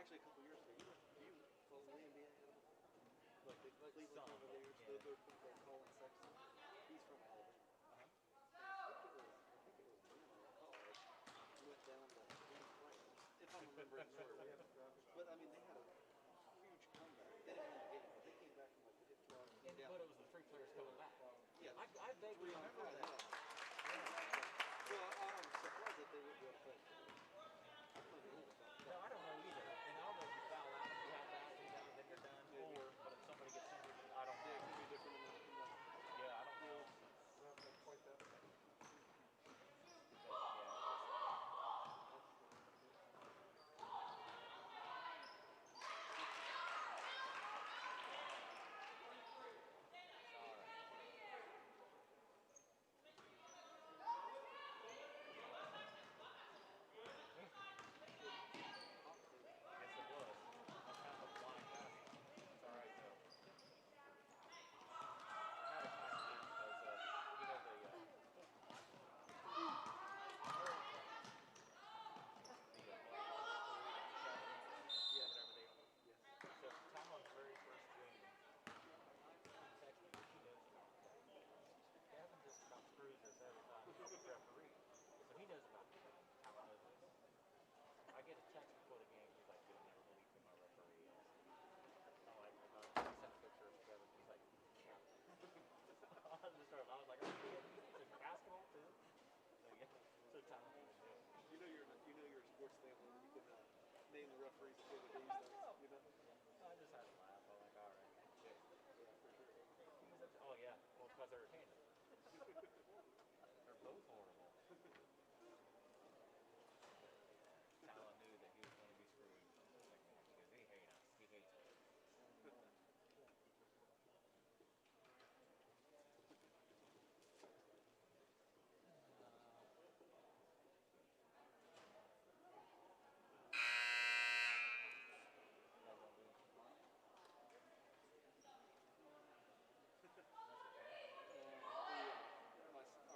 actually a couple years ago. You follow the NBA at all? Like the Cleveland Cavaliers, yeah. they're Colin Sexton. He's from Alabama. I think it was junior college. He went down to 10 players, if I'm remembering correctly. But I mean, they had a huge comeback. They didn't win the game, but they came back from like 15 down. But it was the 3 players coming back. Yeah, I vaguely remember that. Yeah. Well, I'm surprised that they wouldn't be able to play. No, I don't know either. And I don't know if you foul out if you have that, then you're done. Or, but if somebody gets injured, I don't know. Yeah, it could be different in the yeah, I don't know. Not quite that bad. But, yeah. Referee, so he knows about how I know this. I get a text before the game. He's like, "You'll never believe who my referee is." I sent a picture of Kevin. He's like, "Yeah." I was like, "Are you kidding me? It's basketball too." So yeah, so Tom knew. You know you're a sports fan when you can name the referees before the game starts. You know. I just had to laugh. I'm like, all right. Yeah, for sure. Oh yeah, well because they're tandem. They're both horrible. Talon knew that he was going to be screwed because he hates us. He hates us.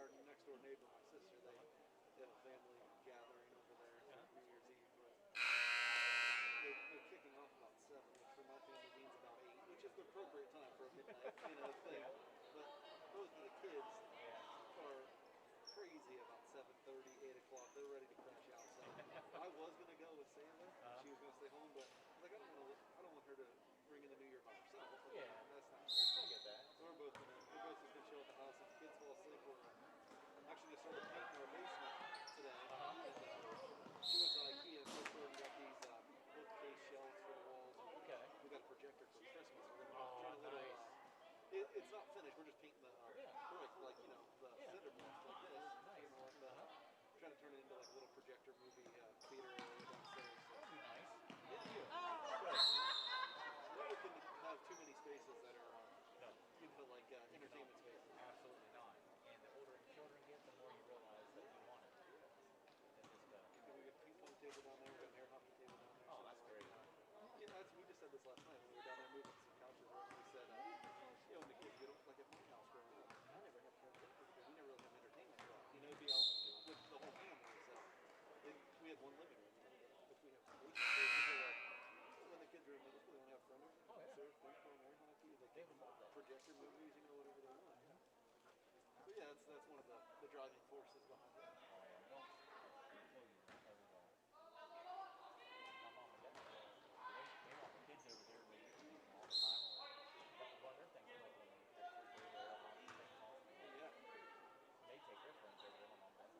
Our next door neighbor, my sister, they have a family gathering over there for New Year's Eve. They're kicking off about 7, which for my family means about 8, which is the appropriate time for a midnight thing. But both of the kids are crazy about 7:30, 8 o'clock. They're ready to crash out. So I was gonna go with Sailor. She was gonna stay home, but like I don't want her to bring in the New Year by herself. Yeah, that's not. I get that. So we're both just gonna chill at the house. If the kids fall asleep, we're actually just started painting our basement today. She went to IKEA and got these bookcase shelves for the walls. Okay. We got a projector for Christmas. We're gonna try a little. Nice. It's not finished. We're just painting the brick, like the cinder blocks like this. Nice. Trying to turn it into like a little projector movie theater area downstairs. So. That'd be nice. We can have too many spaces that are like entertainment spaces. Absolutely not. And the older the children get, the more you realize that you want it. And we got a ping pong table down there. We got an air hockey table down there. Oh, that's great. We just said this last night when we were down there moving some couches around. We said, when the kids get like at my house growing up, I never had projectors because we never really had entertainment club. It'd be out with the whole family. So we had one living room. If we have when the kids are in middle school, they only have friends. Oh yeah. Surf, ping pong, air hockey. They would love that. Projector movies, whatever they want. But yeah, that's one of the driving forces behind it. Oh yeah. My mom and dad, they want the kids over there, they all the time. One of their things is like when they take their friends over there. My mom does.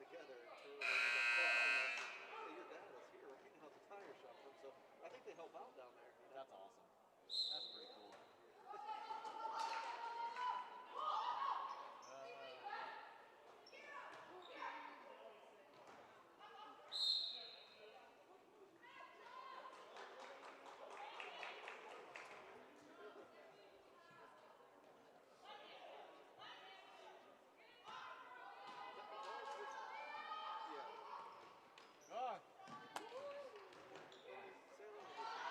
together and Turtle ended up texting us, hey, your dad is here right now at the tire shop. So I think they help out down there. You know? That's awesome. That's pretty cool. Yeah. Ah, Sailing edition.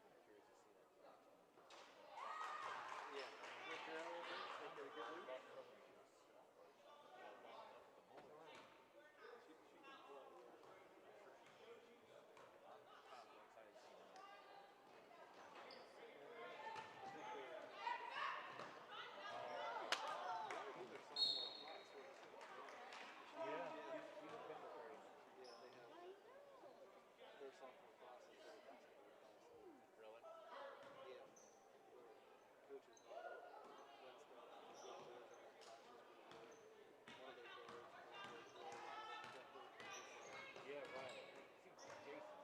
I'm curious to see that next one. Yeah. Lift her out a little bit, make it a good loop. Lost her when she was first. Long enough with the boys. She can play, yeah. I'm sure she can. I'm kind of excited to see that. I think they're, they already did their sophomore class. Where is she? Yeah, Yeah. she's been with her. Yeah, they have their sophomore class is their basketball class. Really? Yeah. Their coach's daughter, Winston, is over there. They're in class. She's pretty good. One of their guards plays really well. Definitely Yeah, right. See, Jason,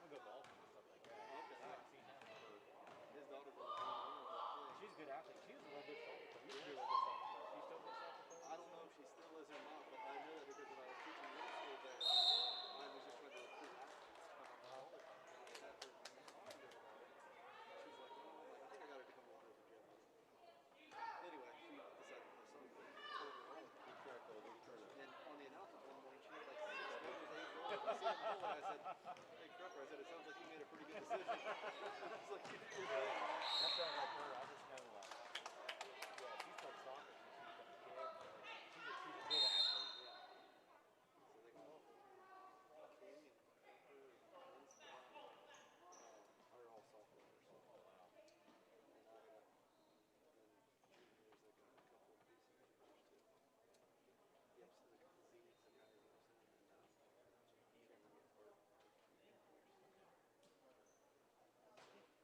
we go golfing and stuff like that. Okay. I haven't seen him for. his daughter's on the team. I don't know what thing. She's a good athlete. She was a real good soccer player. Used to be a Yeah. real good soccer player. She's still a good soccer player. I don't know if she still is or not, but I know that because when I was teaching middle school there, I was just trying to recruit athletes from college. And I had her talking to her about it. And she's like, oh, I'm like, I think I got her to come over to the gym with me. Anyway, she decided to play soccer overall. He cracked all those turnips. And on the announcement one morning, she had like 6 goals, 8 goals. I see it in the hole, and I said, hey, Crupper, I said, it sounds like you made a pretty good decision. It's like, you did your thing. That sounds like her. I just know, like, yeah, she's played soccer since she was a kid. She's a good athlete. Yeah. So they got King and Crupper and Winston. Are all sophomores. Oh, wow. And I got, then juniors, I got a couple of decent juniors too. Yep, so they got Z, Zakai Rosen, and Cameron Gephardt are juniors. Okay.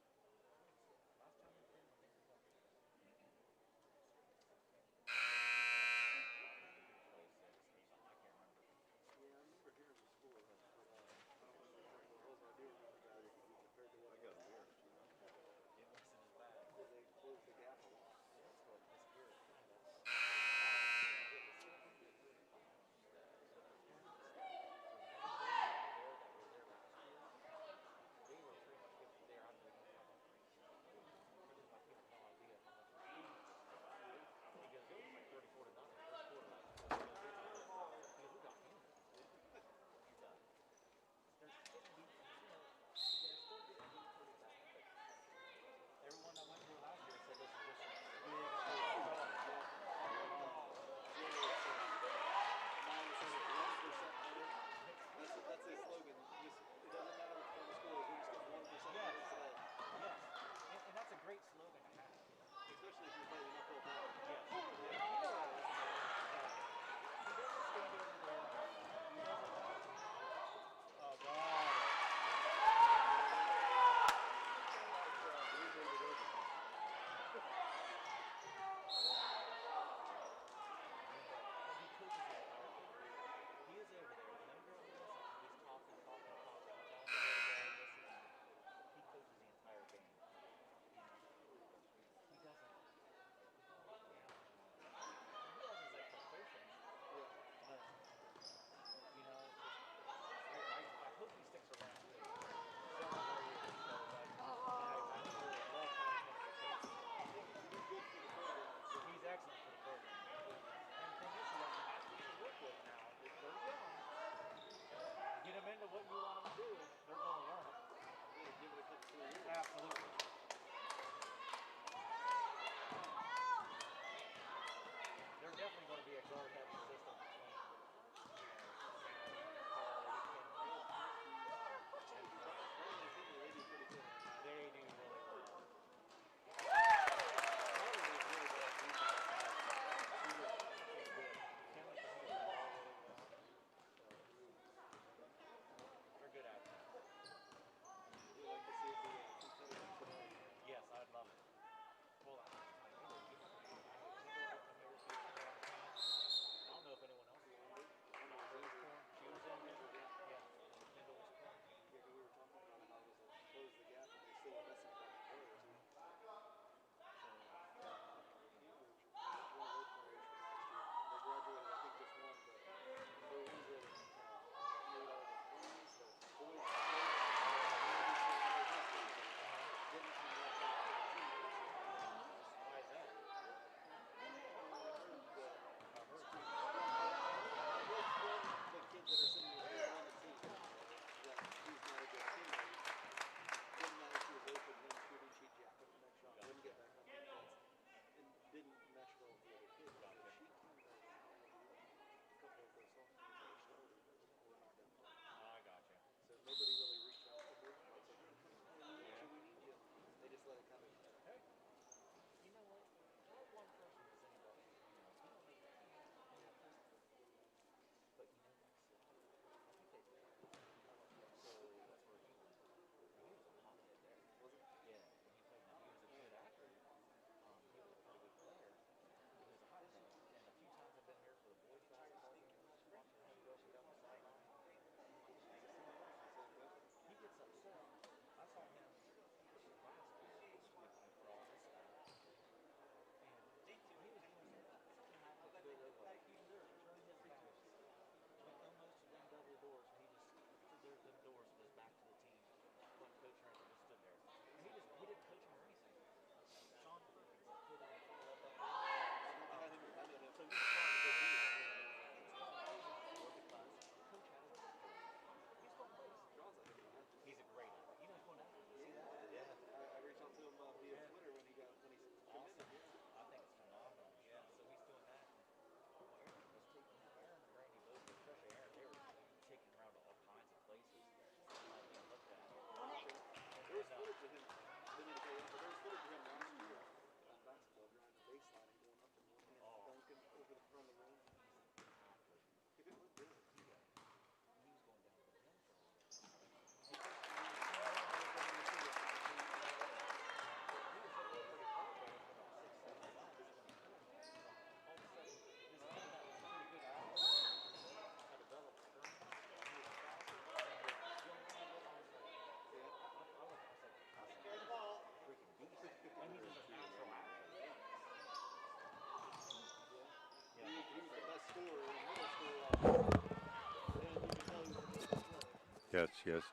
catch, yes.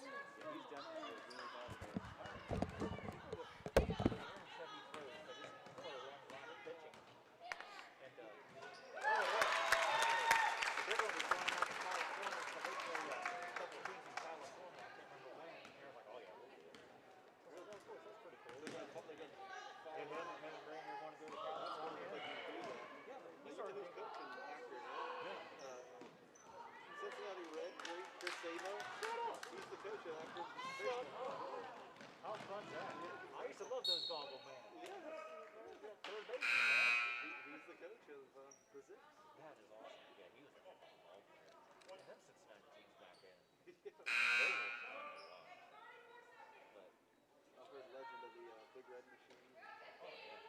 Yeah, he's definitely a really ball player. Aaron said he throws, but it's more along the line of pitching. And they're going to be flying out to California, so they play a couple teams in California. I can't remember when. And Aaron's like, oh yeah, we'll do it. I was like, oh, of course, that's pretty cool. And him and Brandon are going to go to California. Yeah, but he started who's coaching after now. Yeah. Cincinnati Red, Chris Sabo. Shut up. He's the coach of that group. Shut up. How fun's that? I used to love those goggle man. Yeah. Third baseman, man. He's the coach of the Zips. That is awesome. Yeah, he was a heck of a ball player. And them Cincinnati teams back then, Yeah. they were fun to watch. But, I've heard legend of the Big Red Machine. oh yeah.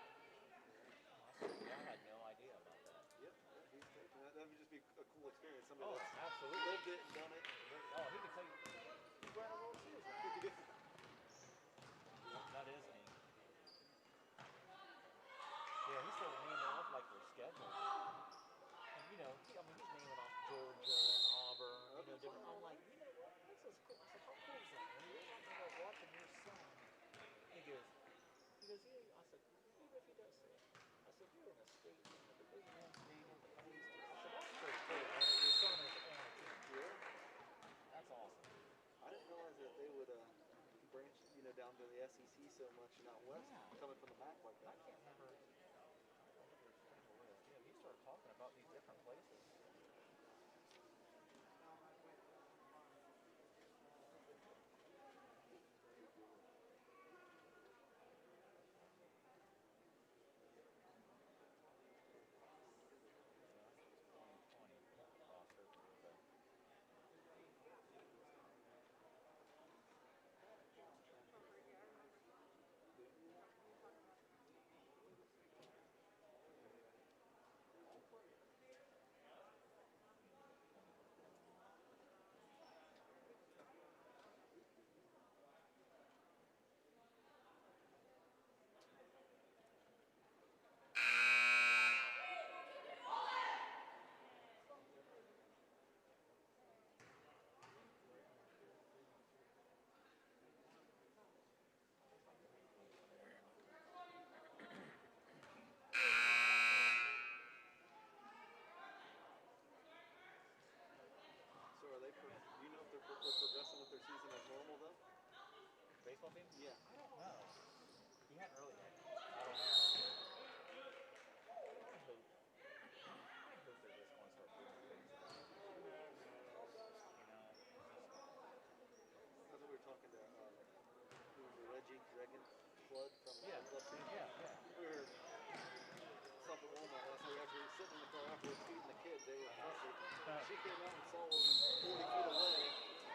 I had no idea about that. Yep, he's coaching. That would just be a cool experience. Somebody Oh, that's absolutely. lived it and done it. Oh, he can tell you, he's wearing a World Series ring. That is neat. Yeah, he started naming off like their schedule. And you know, he's naming off Georgia and Auburn, different. I'm like, you know what? This is cool. I said, how cool is that? When you're talking about watching your son, he goes, yeah. I said, even if he does say it. I said, you're in a state, a Division I stadium that plays. I said, that's pretty cool, man. Your son is on a team. Yeah. That's awesome. I didn't realize that they would branch, down to the SEC so much and out west, coming from the MAC like I that. can't remember. I don't know what their schedule is. Yeah, he started talking about these different places. So are they? Do you know if they're progressing with their season as normal though? Baseball team? Yeah. I don't know. He hadn't really. I don't know. I hope they're just going to start doing things about it. That's what we were talking to. Who was the Reggie Dragon Flood from the club team? Yeah. We were stopped at Walmart last night. After we were sitting in the car after we were feeding the kids, they were fussy. She came out and saw them 40 feet away.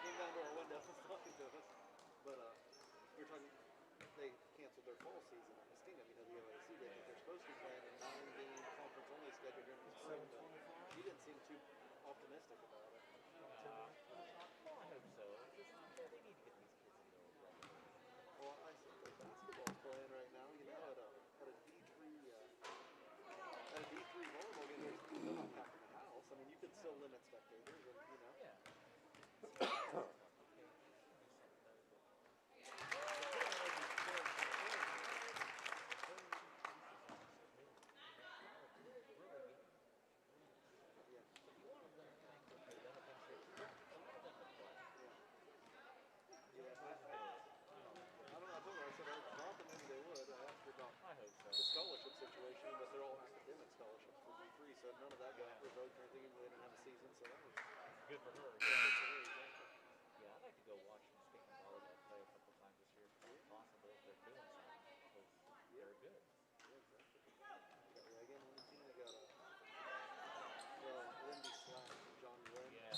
Came down to our window and was talking to us. But we were talking. They canceled their fall season at Muskingum. The OAC did. They're supposed to be playing a 9-game conference only schedule during the spring, but she didn't seem too optimistic about it. Well, I hope so. They need to get these kids into a regular. Well, I see the basketball's playing right now. At a D3 volleyball game, they're not packing the house. I mean, you could still limit spectators, and Yeah. I hope so. The scholarship situation, but they're all academic scholarships for D3, so none of that got revoked or anything. They didn't have a season, so that was Good for her. good for her, exactly. Yeah, I'd like to go watch Muskingum volleyball play a couple times this year if it's possible, if they're doing something, because they're good. Yeah, exactly. Got Reagan on the team. They got Lindy Slack and John Glenn. Yeah.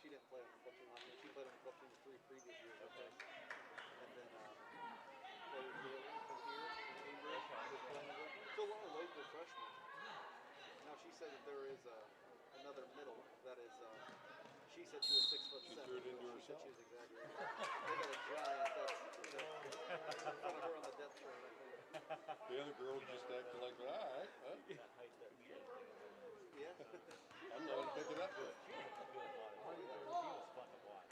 She didn't play on the club team last year. She played on the club team the 3 previous years. Okay. And then Chloe Taylor from here, Cambridge, was playing with her. So a lot of local freshmen. Now she said that there is another middle that is. She said she was 6'7". She threw it into She said herself. she was exaggerating. They got a giant that's in front of her on the depth chart, I think. The other girl just acted like, all right, That height doesn't do anything to women. Yeah. I'm going to pick it up. She was a good volleyball player. She was fun to watch.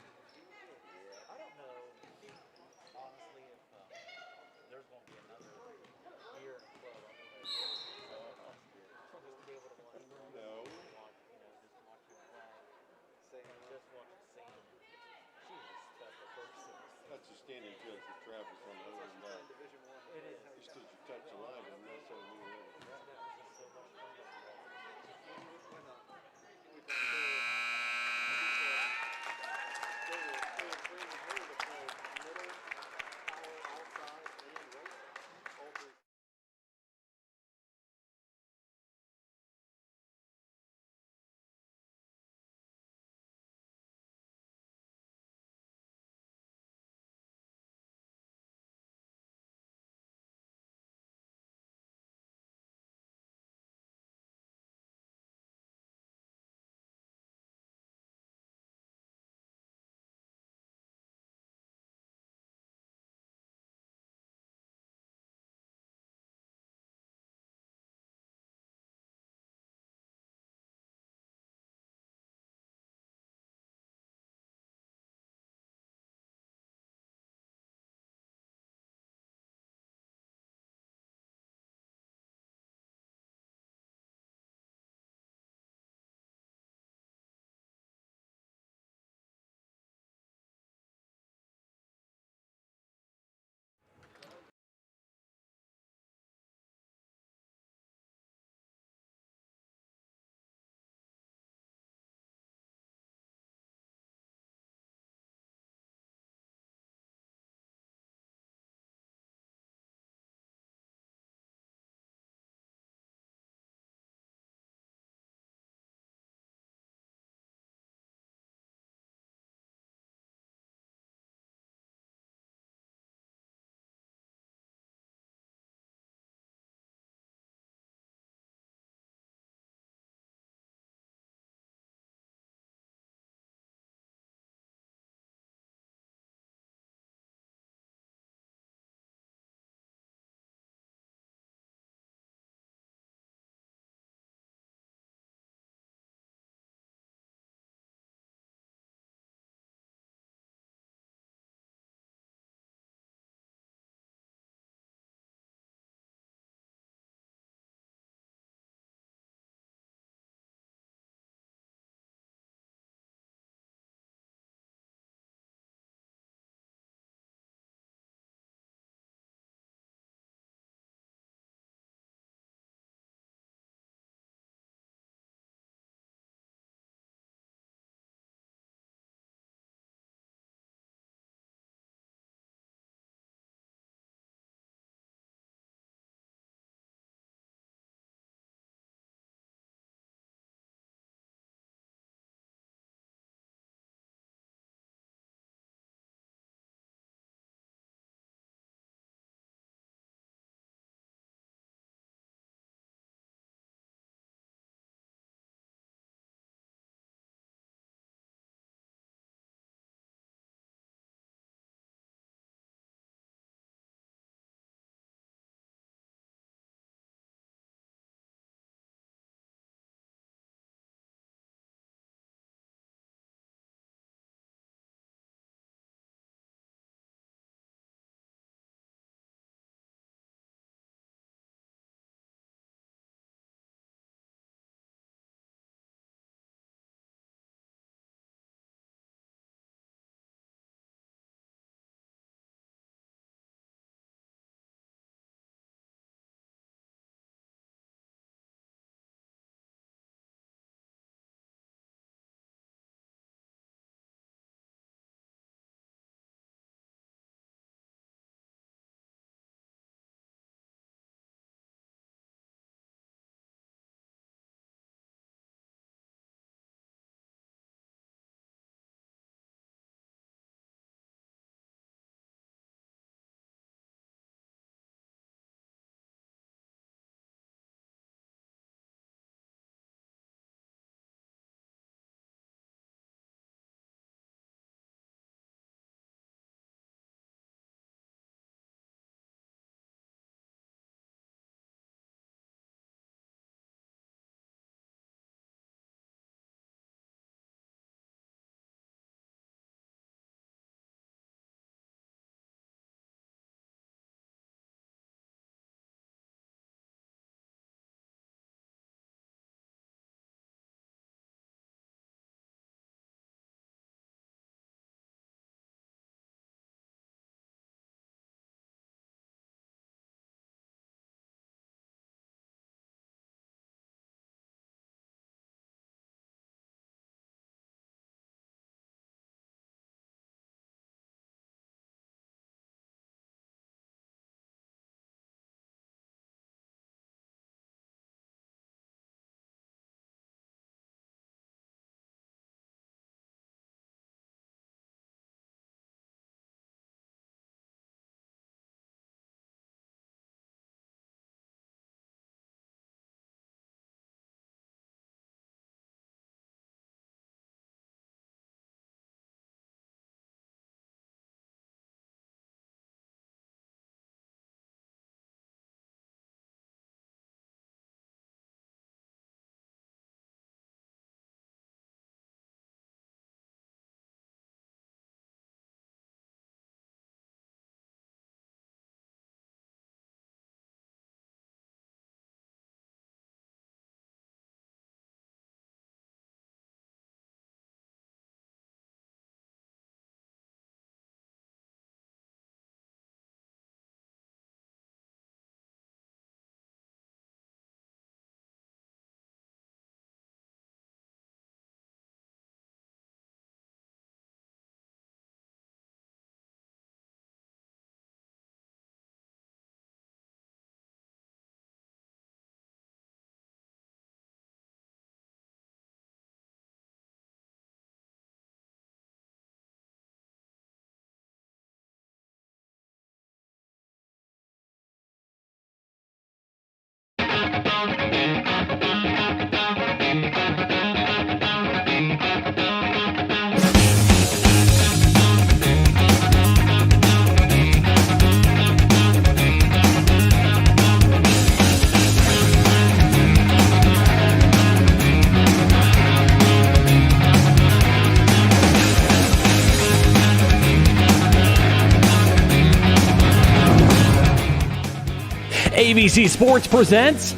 ABC Sports presents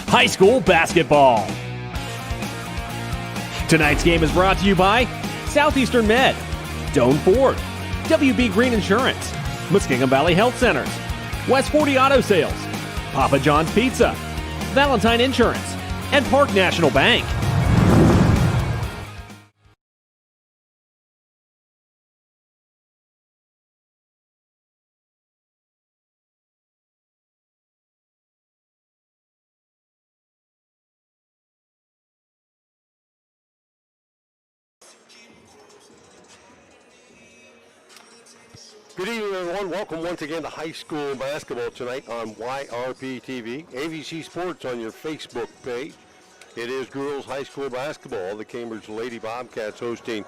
high school basketball. Tonight's game is brought to you by Southeastern Med, Doane Ford, WB Green Insurance, Muskingum Valley Health Centers, West 40 Auto Sales, Papa John's Pizza, Valentine Insurance, and Park National Bank. Good evening, everyone. Welcome once again to high school basketball tonight on YRP TV. ABC Sports on your Facebook page. It is girls high school basketball. The Cambridge Lady Bobcats hosting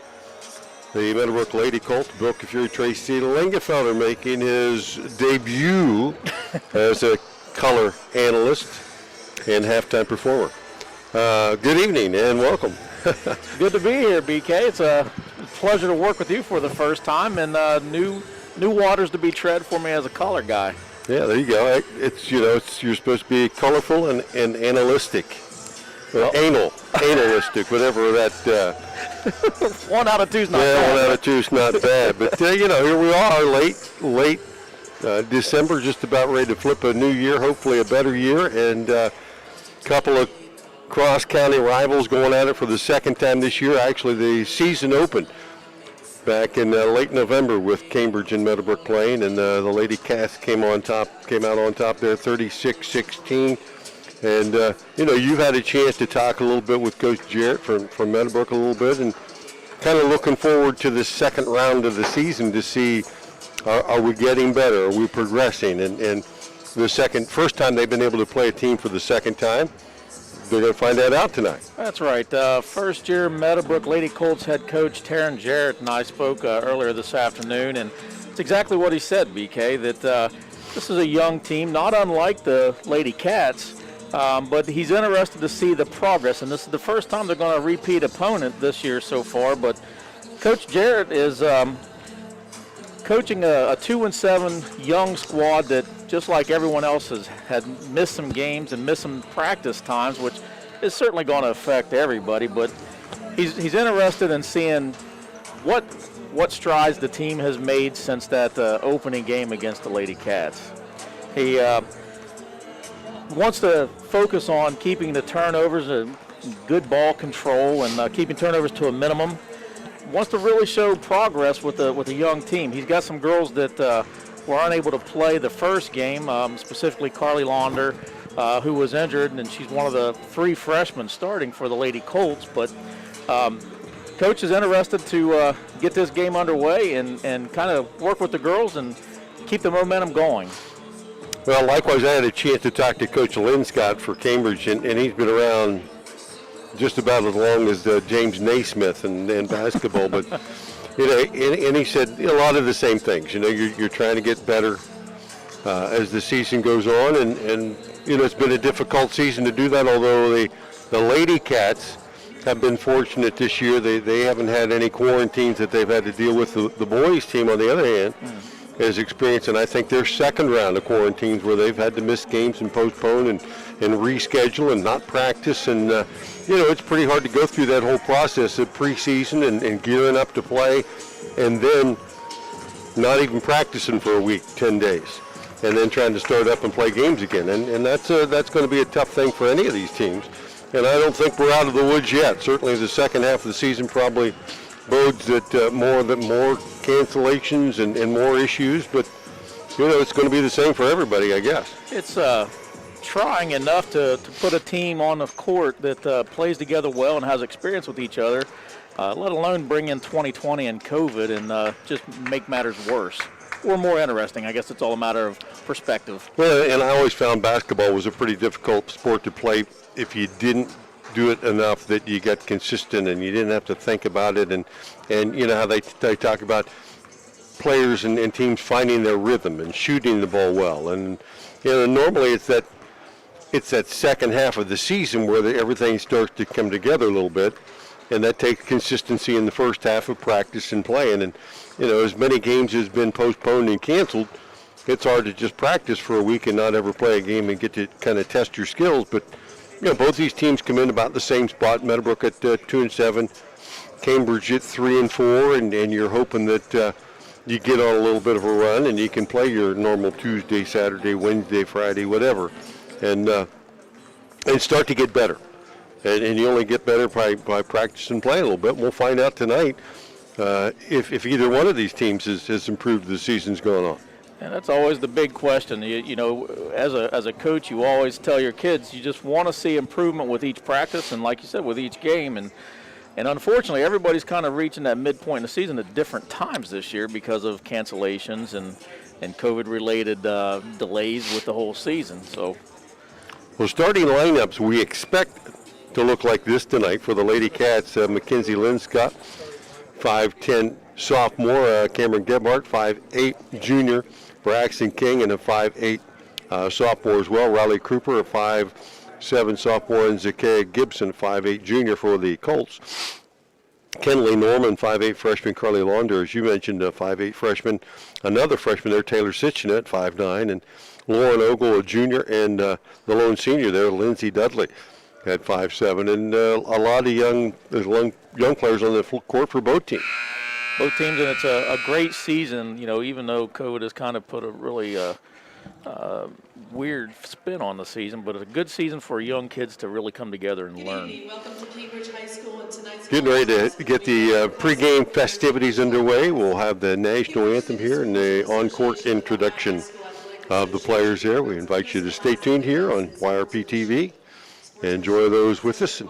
the Meadowbrook Lady Colts. Bill Kafuri, Tracy Lingefelder making his debut as a color analyst and halftime performer. Good evening and welcome. Good to be here, BK. It's a pleasure to work with you for the first time, and new waters to be tread for me as a color guy. Yeah, there you go. It's you're supposed to be colorful and analytic, or analytic, whatever that. 1 out of 2's not bad. Yeah, 1 out of 2's not bad. But here we are, late December, just about ready to flip a new year, hopefully a better year, and a couple of cross-county rivals going at it for the second time this year. Actually, the season opened back in late November with Cambridge and Meadowbrook playing, and the Lady Cats came out on top there 36-16. And you've had a chance to talk a little bit with Coach Jarrett from Meadowbrook a little bit, and kind of looking forward to the second round of the season to see are we getting better, are we progressing, and the first time they've been able to play a team for the second time. They're going to find that out tonight. That's right. First year Meadowbrook Lady Colts head coach Taryn Jarrett and I spoke earlier this afternoon, and it's exactly what he said, BK, that this is a young team, not unlike the Lady Cats, but he's interested to see the progress, and this is the first time they're going to repeat opponent this year so far, but Coach Jarrett is coaching a 2-7 young squad that, just like everyone else, had missed some games and missed some practice times, which is certainly going to affect everybody. But he's interested in seeing what strides the team has made since that opening game against the Lady Cats. He wants to focus on keeping the turnovers, good ball control, and keeping turnovers to a minimum. Wants to really show progress with a young team. He's got some girls that were unable to play the first game, specifically Carly Launder, who was injured, and she's one of the 3 freshmen starting for the Lady Colts. But Coach is interested to get this game underway and kind of work with the girls and keep the momentum going. Well, likewise, I had a chance to talk to Coach Lynn Scott for Cambridge, and he's been around just about as long as James Naismith in basketball, but and he said a lot of the same things. You're trying to get better as the season goes on, and it's been a difficult season to do that. Although the Lady Cats have been fortunate this year, they haven't had any quarantines that they've had to deal with. The boys team, on the other hand, has experienced, and I think their second round of quarantines where they've had to miss games and postpone and reschedule and not practice, and it's pretty hard to go through that whole process of preseason and gearing up to play, and then not even practicing for a week, 10 days, and then trying to start up and play games again, and that's going to be a tough thing for any of these teams. And I don't think we're out of the woods yet. Certainly the second half of the season probably bodes that more cancellations and more issues, but it's going to be the same for everybody, I guess. It's trying enough to put a team on the court that plays together well and has experience with each other, let alone bring in 2020 and COVID and just make matters worse. or more interesting. I guess it's all a matter of perspective. Well, and I always found basketball was a pretty difficult sport to play if you didn't do it enough that you got consistent and you didn't have to think about it. And you know how they talk about players and teams finding their rhythm and shooting the ball well. And you know, normally it's that second half of the season where everything starts to come together a little bit, and that takes consistency in the first half of practice and playing. And you know, as many games has been postponed and canceled, it's hard to just practice for a week and not ever play a game and get to kind of test your skills. But you know, both these teams come in about the same spot. Meadowbrook at 2-7, Cambridge at 3-4, and you're hoping that you get on a little bit of a run and you can play your normal Tuesday, Saturday, Wednesday, Friday, whatever, and start to get better. And you only get better by practicing and playing a little bit. And we'll find out tonight if either one of these teams has improved as the season's going on. And that's always the big question. You know, as a coach, you always tell your kids you just want to see improvement with each practice and, like you said, with each game. And unfortunately, everybody's kind of reaching that midpoint in the season at different times this year because of cancellations and COVID-related delays with the whole season. So, well, starting lineups we expect to look like this tonight for the Lady Cats. Mackenzie Linscott, 5'10" sophomore. Cameron Gebhardt, 5'8" junior. Braxton King, and a 5'8" sophomore as well. Riley Cooper, a 5'7" sophomore, and Zakiah Gibson, 5'8" junior for the Colts. Kenley Norman, 5'8" freshman. Carly Launder, as you mentioned, a 5'8" freshman. Another freshman there, Taylor Sitchinet, 5'9", and Lauren Ogle, a junior, and the lone senior there, Lindsay Dudley, at 5'7", and a lot of young players on the court for both teams. Both teams, and it's a great season, you know, even though COVID has kind of put a really weird spin on the season, but it's a good season for young kids to really come together and learn. Welcome to Cambridge High School and tonight's Getting ready to get the pregame festivities underway. We'll have the national anthem here and the on-court introduction of the players here. We invite you to stay tuned here on YRP TV and enjoy those with us.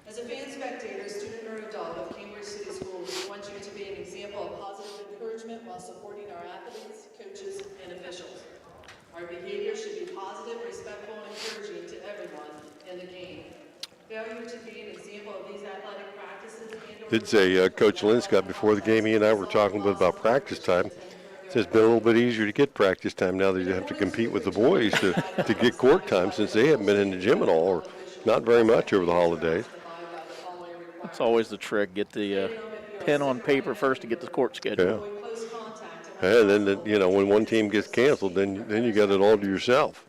As a fan, spectator, student, or adult of Cambridge City Schools, we want you to be an example of positive encouragement while supporting our athletes, coaches, and officials. Our behavior should be positive, respectful, and encouraging to everyone in the game. Failure to be an example of these athletic practices and Did say Coach Linscott before the game, he and I were talking a bit about practice time. It's been a little bit easier to get practice time now that you have to compete with the boys to get court time, since they haven't been in the gym at all, or not very much over the holidays. That's always the trick. Get the pen on paper first to get the court schedule. Yeah. And then, you know, when one team gets canceled, then you got it all to yourself.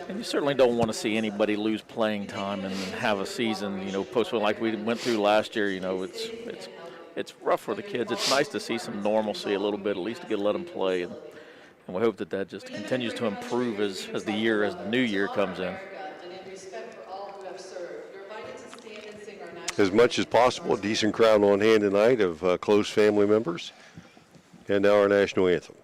And you certainly don't want to see anybody lose playing time and have a season, you know, postponed like we went through last year. You know, it's rough for the kids. It's nice to see some normalcy a little bit, at least to get to let them play, and we hope that just continues to improve as the new year comes in. As much as possible, a decent crowd on hand tonight of close family members, and now our national anthem.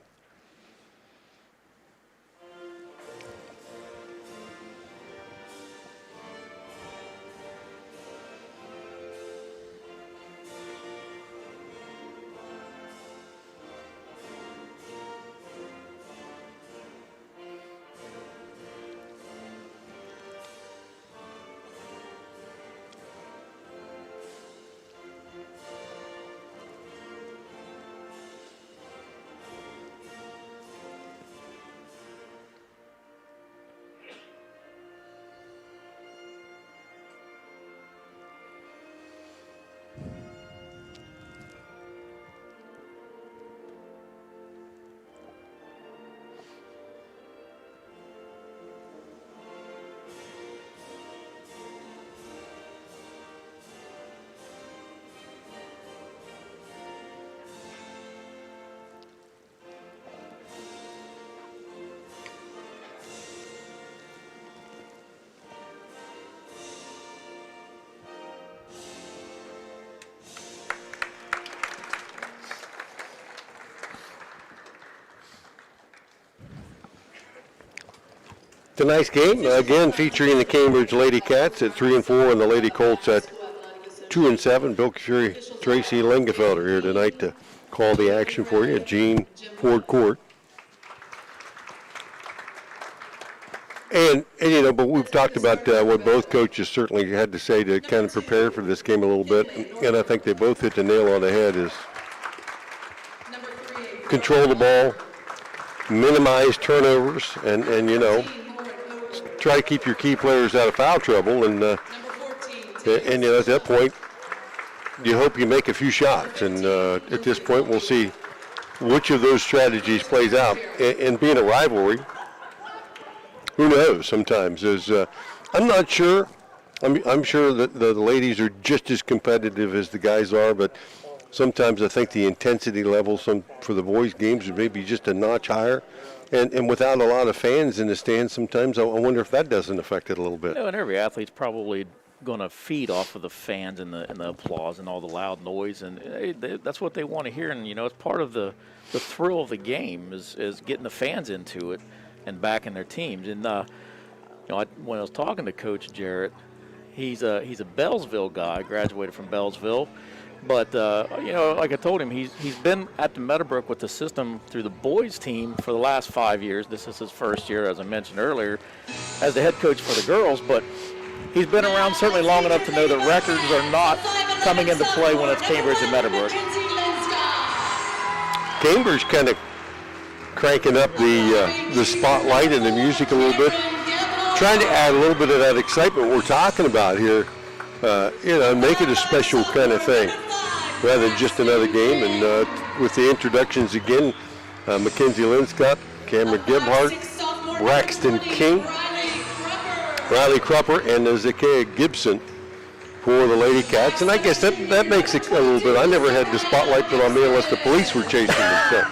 Tonight's game, again featuring the Cambridge Lady Cats at 3-4 and the Lady Colts at 2-7. Bill Fury, Tracy Lingefelder here tonight to call the action for you at Gene Ford Court. And but we've talked about what both coaches certainly had to say to kind of prepare for this game a little bit. And I think they both hit the nail on the head is control the ball, minimize turnovers, and try to keep your key players out of foul trouble. And at that point, you hope you make a few shots. And at this point, we'll see which of those strategies plays out. And being a rivalry, who knows sometimes. I'm not sure. I'm sure that the ladies are just as competitive as the guys are, but sometimes I think the intensity level for the boys' games is maybe just a notch higher. And without a lot of fans in the stands, sometimes I wonder if that doesn't affect it a little bit. And every athlete's probably going to feed off of the fans and the applause and all the loud noise, and that's what they want to hear. And it's part of the thrill of the game is getting the fans into it and backing their teams. And when I was talking to Coach Jarrett, he's a Bellsville guy, graduated from Bellsville. But, like I told him, he's been at the Meadowbrook with the system through the boys' team for the last 5 years. This is his first year, as I mentioned earlier, as the head coach for the girls. But he's been around certainly long enough to know that records are not coming into play when it's Cambridge and Meadowbrook. Cambridge kind of cranking up the spotlight and the music a little bit, trying to add a little bit of that excitement we're talking about here, make it a special kind of thing rather than just another game. And with the introductions again, Mackenzie Linscott, Cameron Gebhardt, Braxton King, Riley Crupper, and Zacchaeus Gibson for the Lady Cats. And I guess that makes it a little bit. I never had the spotlight put on me unless the police were chasing me. So.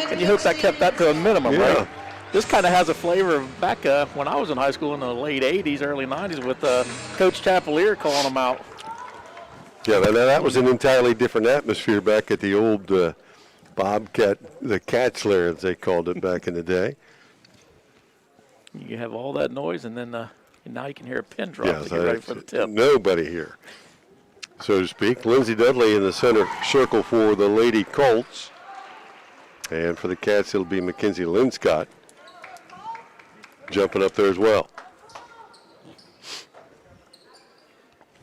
And you hope that kept that to a minimum, yeah. Right? This kind of has a flavor of back when I was in high school in the late 80s, early 90s with Coach Chapelier calling them out. Yeah, that was an entirely different atmosphere back at the old Bobcat, the Cats Lair, as they called it back in the day. You have all that noise, and then now you can hear a pin drop to get ready for the tip. Nobody here, so to speak. Lindsay Dudley in the center circle for the Lady Colts. And for the Cats, it'll be Mackenzie Linscott jumping up there as well.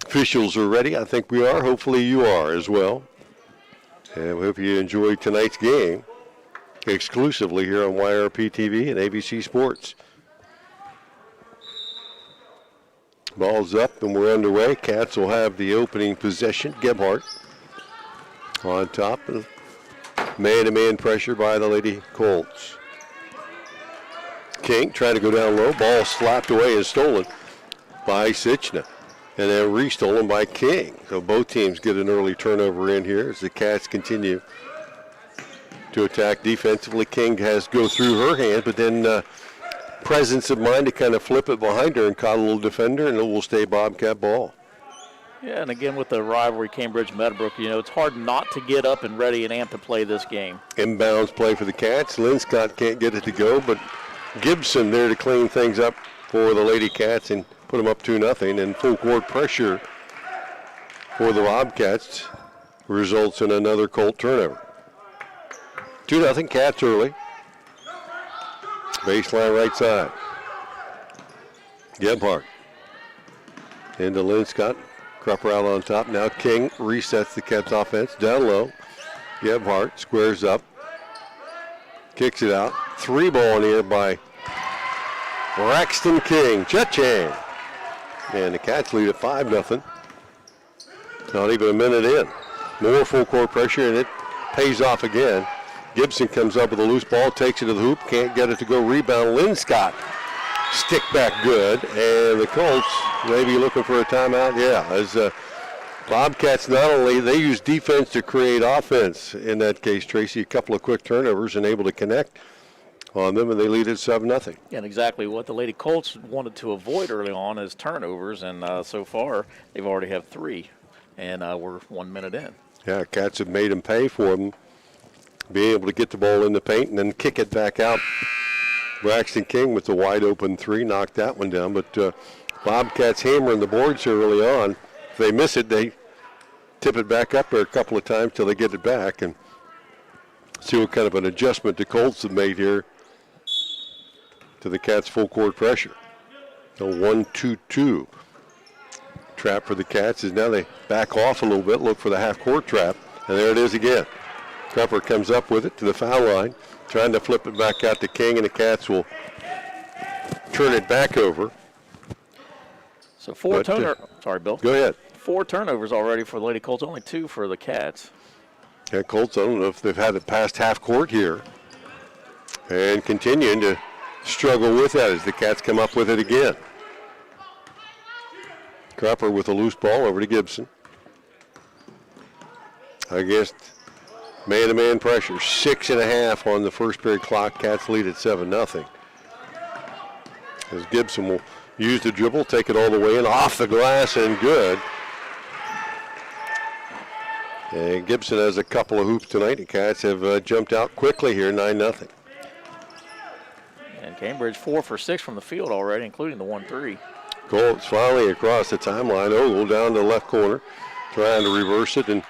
Officials are ready. I think we are. Hopefully you are as well. And we hope you enjoy tonight's game exclusively here on YRP TV and ABC Sports. Ball's up and we're underway. Cats will have the opening possession. Gebhardt on top. Man-to-man pressure by the Lady Colts. King trying to go down low. Ball slapped away and stolen by Sichna. And then restolen by King. So both teams get an early turnover in here as the Cats continue to attack defensively. King has to go through her hand, but then presence of mind to kind of flip it behind her and caught a little defender, and it will stay Bobcat ball. Yeah, and again with the rivalry Cambridge-Meadowbrook, it's hard not to get up and ready and amped to play this game. Inbounds play for the Cats. Linscott can't get it to go, but Gibson there to clean things up for the Lady Cats and put them up 2-0. And full court pressure for the Bobcats results in another Colt turnover. 2-0 Cats early. Baseline right side. Gebhardt into Linscott. Crupper out on top. Now King resets the Cats offense. Down low. Gebhardt squares up. Kicks it out. 3-ball in the air by Braxton King. Cha-ching. And the Cats lead at 5-0. Not even a minute in. More full court pressure, and it pays off again. Gibson comes up with a loose ball, takes it to the hoop, can't get it to go. Rebound, Linscott. Stick back good, and the Colts maybe looking for a timeout. Yeah, as Bobcats not only, they use defense to create offense. In that case, Tracy, a couple of quick turnovers and able to connect on them, and they lead at 7-0. And exactly what the Lady Colts wanted to avoid early on is turnovers, and so far they've already have 3, and we're 1 minute in. Yeah, Cats have made them pay for them, being able to get the ball in the paint and then kick it back out. Braxton King with the wide open 3, knocked that one down, but Bobcats hammering the boards here early on. If they miss it, they tip it back up there a couple of times till they get it back and see what kind of an adjustment the Colts have made here to the Cats' full court pressure. A 1-2-2 trap for the Cats is now they back off a little bit, look for the half-court trap, and there it is again. Crupper comes up with it to the foul line, trying to flip it back out to King, and the Cats will turn it back over. So sorry, Bill. Go ahead. 4 turnovers already for the Lady Colts, only 2 for the Cats. Yeah, Colts, I don't know if they've had it past half court here. And continuing to struggle with that as the Cats come up with it again. Cropper with a loose ball over to Gibson. Against man-to-man pressure. 6.5 on the first period clock. Cats lead at 7-0. As Gibson will use the dribble, take it all the way in, off the glass and good. And Gibson has a couple of hoops tonight. The Cats have jumped out quickly here, 9-0. And Cambridge 4 for 6 from the field already, including the 1-3. Colts finally across the timeline. Ogle down to the left corner, trying to reverse it. And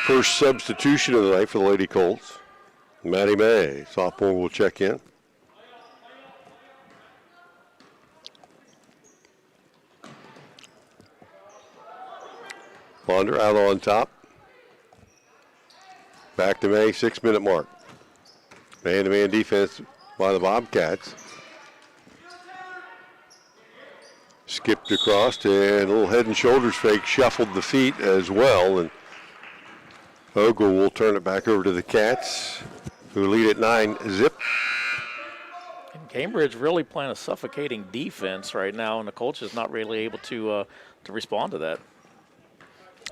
first substitution of the night for the Lady Colts. Maddie May, sophomore, will check in. Ponder out on top. Back to May, 6-minute mark. Man-to-man defense by the Bobcats. Skipped across and a little head and shoulders fake, shuffled the feet as well. And Ogle will turn it back over to the Cats, who lead at 9-0. And Cambridge really playing a suffocating defense right now, and the Colts is not really able to respond to that.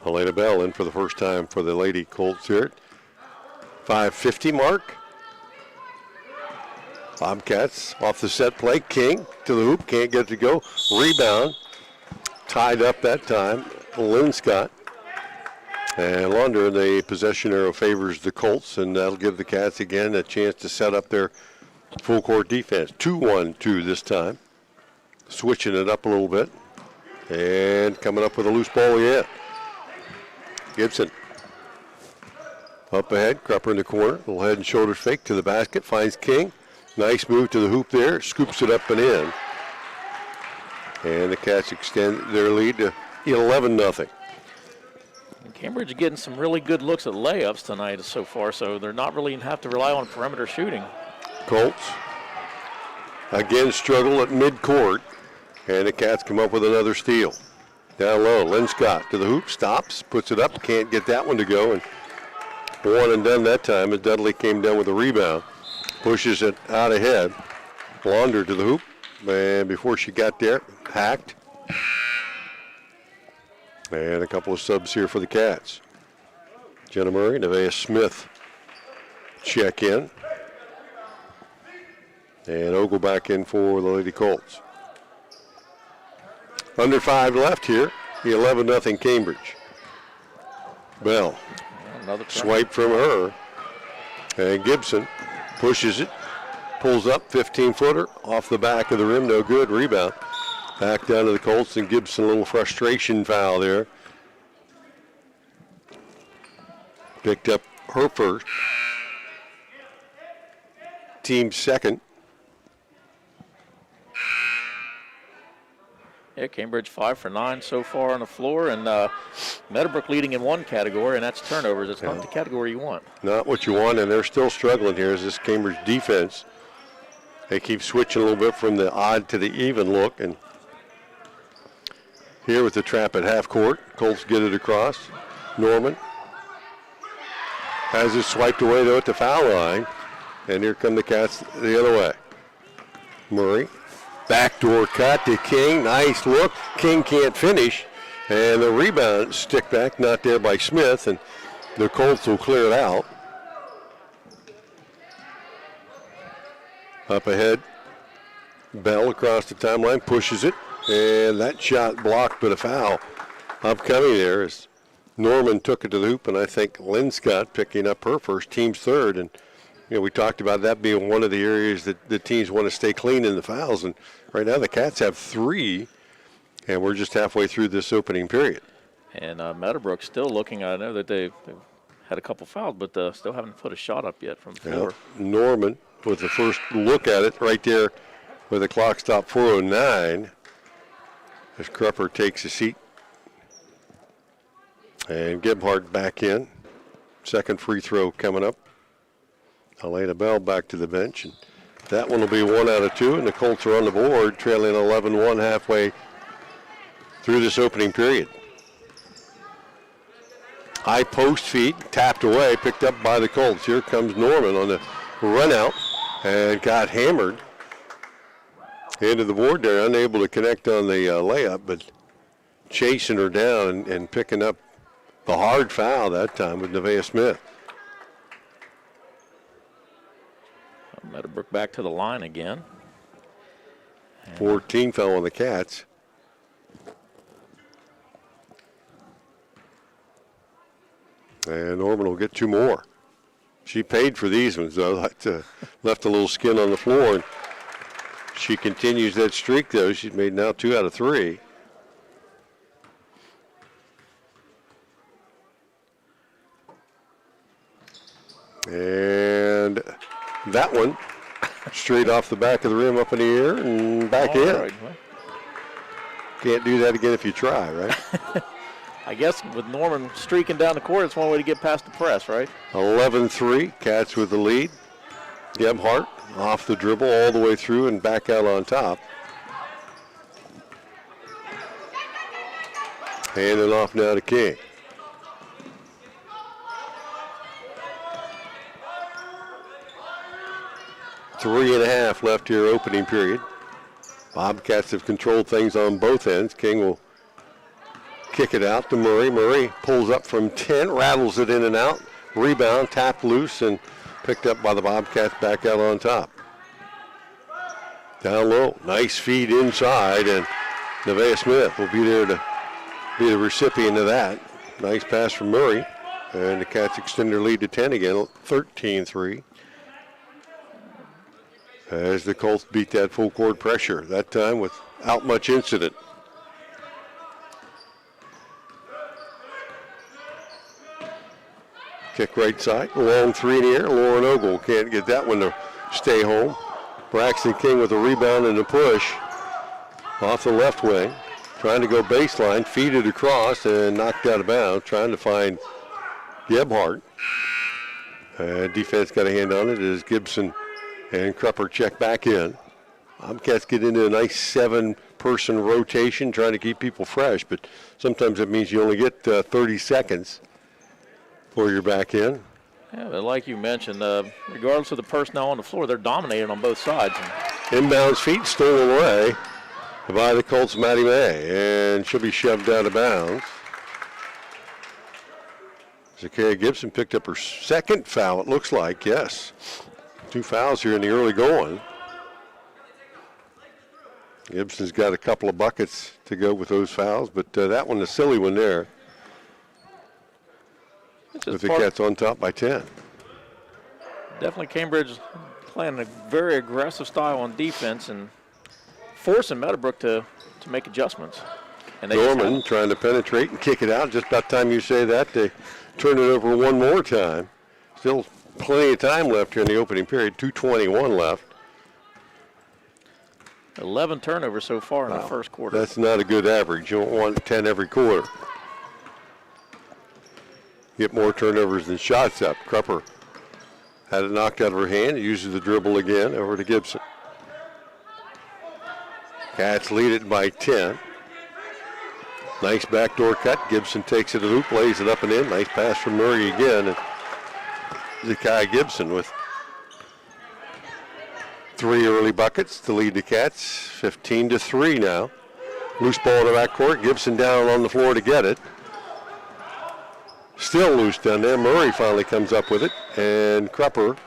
Helena Bell in for the first time for the Lady Colts here at 5:50 mark. Bobcats off the set play. King to the hoop, can't get it to go. Rebound, tied up that time. Lynn Scott. And Launder, the possession arrow favors the Colts, and that'll give the Cats again a chance to set up their full court defense. 2-1-2 this time. Switching it up a little bit. And coming up with a loose ball yet. Gibson up ahead, Crupper in the corner, little head and shoulders fake to the basket, finds King. Nice move to the hoop there, scoops it up and in. And the Cats extend their lead to 11-0. And Cambridge is getting some really good looks at layups tonight so far, so they're not really have to rely on perimeter shooting. Colts again struggle at midcourt, and the Cats come up with another steal. Down low, Lynn Scott to the hoop, stops, puts it up, can't get that one to go, and one and done that time as Dudley came down with a rebound. Pushes it out ahead. Launder to the hoop, and before she got there, hacked. And a couple of subs here for the Cats. Jenna Murray, Nevaeh Smith check in. And Ogle back in for the Lady Colts. Under 5 left here, the 11-0 Cambridge. Bell, Another swipe from her. And Gibson pushes it, pulls up, 15-footer, off the back of the rim, no good, rebound. Back down to the Colts, and Gibson, a little frustration foul there. Picked up her first. Team second. Yeah, Cambridge 5 for 9 so far on the floor, and Meadowbrook leading in one category, and that's turnovers. It's not the category you want. Not what you want, and they're still struggling here as this Cambridge defense. They keep switching a little bit from the odd to the even look, and here with the trap at half court, Colts get it across. Norman has it swiped away though at the foul line, and here come the Cats the other way. Murray. Backdoor cut to King. Nice look. King can't finish. And the rebound, stick back, not there by Smith. And the Colts will clear it out. Up ahead. Bell across the timeline, pushes it. And that shot blocked, but a foul upcoming there as Norman took it to the hoop. And I think Lynn Scott picking up her first, team's third. And we talked about that being one of the areas that the teams want to stay clean in the fouls. And right now the Cats have 3, And we're just halfway through this opening period. And Meadowbrook still looking. I know that they've had a couple fouls, but still haven't put a shot up yet from the floor. Norman with the first look at it right there with the clock stop 4:09 as Krupper takes a seat. And Gebhardt back in. Second free throw coming up. Elena Bell back to the bench. And that one will be 1 out of 2, and the Colts are on the board, trailing 11-1 halfway through this opening period. High post feed, tapped away, picked up by the Colts. Here comes Norman on the run out and got hammered into the board there, unable to connect on the layup, but chasing her down and picking up the hard foul that time with Nevaeh Smith. Meadowbrook back to the line again. 14 fell on the Cats. And Norman will get 2 more. She paid for these ones, though. Left a little skin on the floor. And she continues that streak, though. She's made now 2 out of 3. And that one straight off the back of the rim up in the air and back in. Right. Can't do that again if you try, right? I guess with Norman streaking down the court, it's one way to get past the press, right? 11-3, Cats with the lead. Gebhardt off the dribble all the way through and back out on top. Handing off now to King. Three and a half left here, opening period. Bobcats have controlled things on both ends. King will kick it out to Murray. Murray pulls up from 10, rattles it in and out. Rebound, tapped loose, and picked up by the Bobcats back out on top. Down low, nice feed inside, and Nevaeh Smith will be there to be the recipient of that. Nice pass from Murray, and the Cats extend their lead to 10 again, 13-3. As the Colts beat that full court pressure, that time without much incident. Kick right side, long 3 in the air. Lauren Ogle can't get that one to stay home. Braxton King with a rebound and a push off the left wing. Trying to go baseline, feed it across and knocked out of bounds. Trying to find Gebhardt. Defense got a hand on it as Gibson and Krupper check back in. Bobcats get into a nice 7-person rotation, trying to keep people fresh, but sometimes it means you only get 30 seconds before you're back in. Yeah, but like you mentioned, regardless of the personnel on the floor, they're dominating on both sides. Inbounds feet stolen away by the Colts' Maddie May, and she'll be shoved out of bounds. Zakiya Gibson picked up her second foul, it looks like, yes. 2 fouls here in the early going. Gibson's got a couple of buckets to go with those fouls, but that one, the silly one there. With the Cats on top by 10. Definitely Cambridge playing a very aggressive style on defense and forcing Meadowbrook to make adjustments. And Norman trying to penetrate and kick it out. Just about time you say that, they turn it over one more time. Still plenty of time left here in the opening period, 2:21 left. 11 turnovers so far in the first quarter. That's not a good average. You don't want 10 every quarter. Get more turnovers than shots up. Krupper had it knocked out of her hand. Uses the dribble again over to Gibson. Cats lead it by 10. Nice backdoor cut. Gibson takes it to the hoop, lays it up and in. Nice pass from Murray again. And Zakiya Gibson with 3 early buckets to lead the Cats. 15-3 now. Loose ball in the backcourt. Gibson down on the floor to get it. Still loose down there. Murray finally comes up with it. And Krupper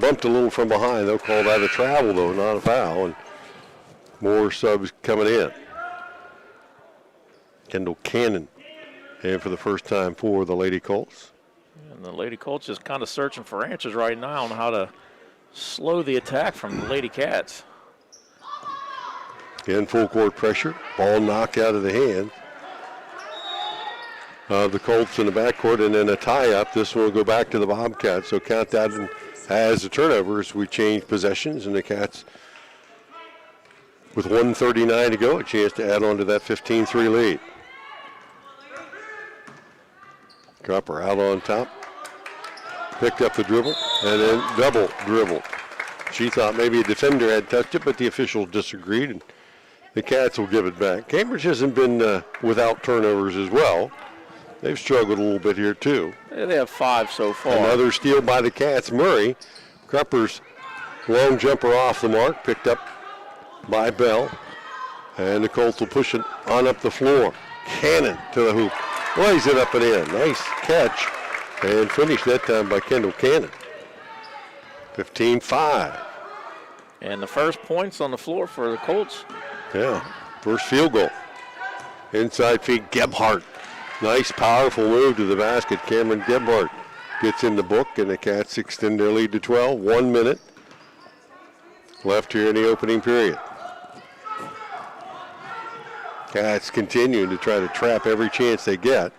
bumped a little from behind. They'll call that a travel, though, not a foul. And more subs coming in. Kendall Cannon in for the first time for the Lady Colts. And the Lady Colts just kind of searching for answers right now on how to slow the attack from the Lady Cats. Again, full court pressure. Ball knocked out of the hand of the Colts in the backcourt, and then a tie-up. This one will go back to the Bobcats. So count that as a turnover as we change possessions, and the Cats, with 1:39 to go, a chance to add on to that 15-3 lead. Dropper out on top. Picked up the dribble, and then double dribble. She thought maybe a defender had touched it, but the officials disagreed, and the Cats will give it back. Cambridge hasn't been without turnovers as well. They've struggled a little bit here, too. Yeah, they have 5 so far. Another steal by the Cats. Murray, Krupper's long jumper off the mark, picked up by Bell. And the Colts will push it on up the floor. Cannon to the hoop. Lays it up and in. Nice catch. And finished that time by Kendall Cannon. 15-5. And the first points on the floor for the Colts. Yeah, first field goal. Inside feed, Gebhardt. Nice, powerful move to the basket. Cameron Gebhardt gets in the book, and the Cats extend their lead to 12. 1 minute left here in the opening period. Cats continuing to try to trap every chance they get,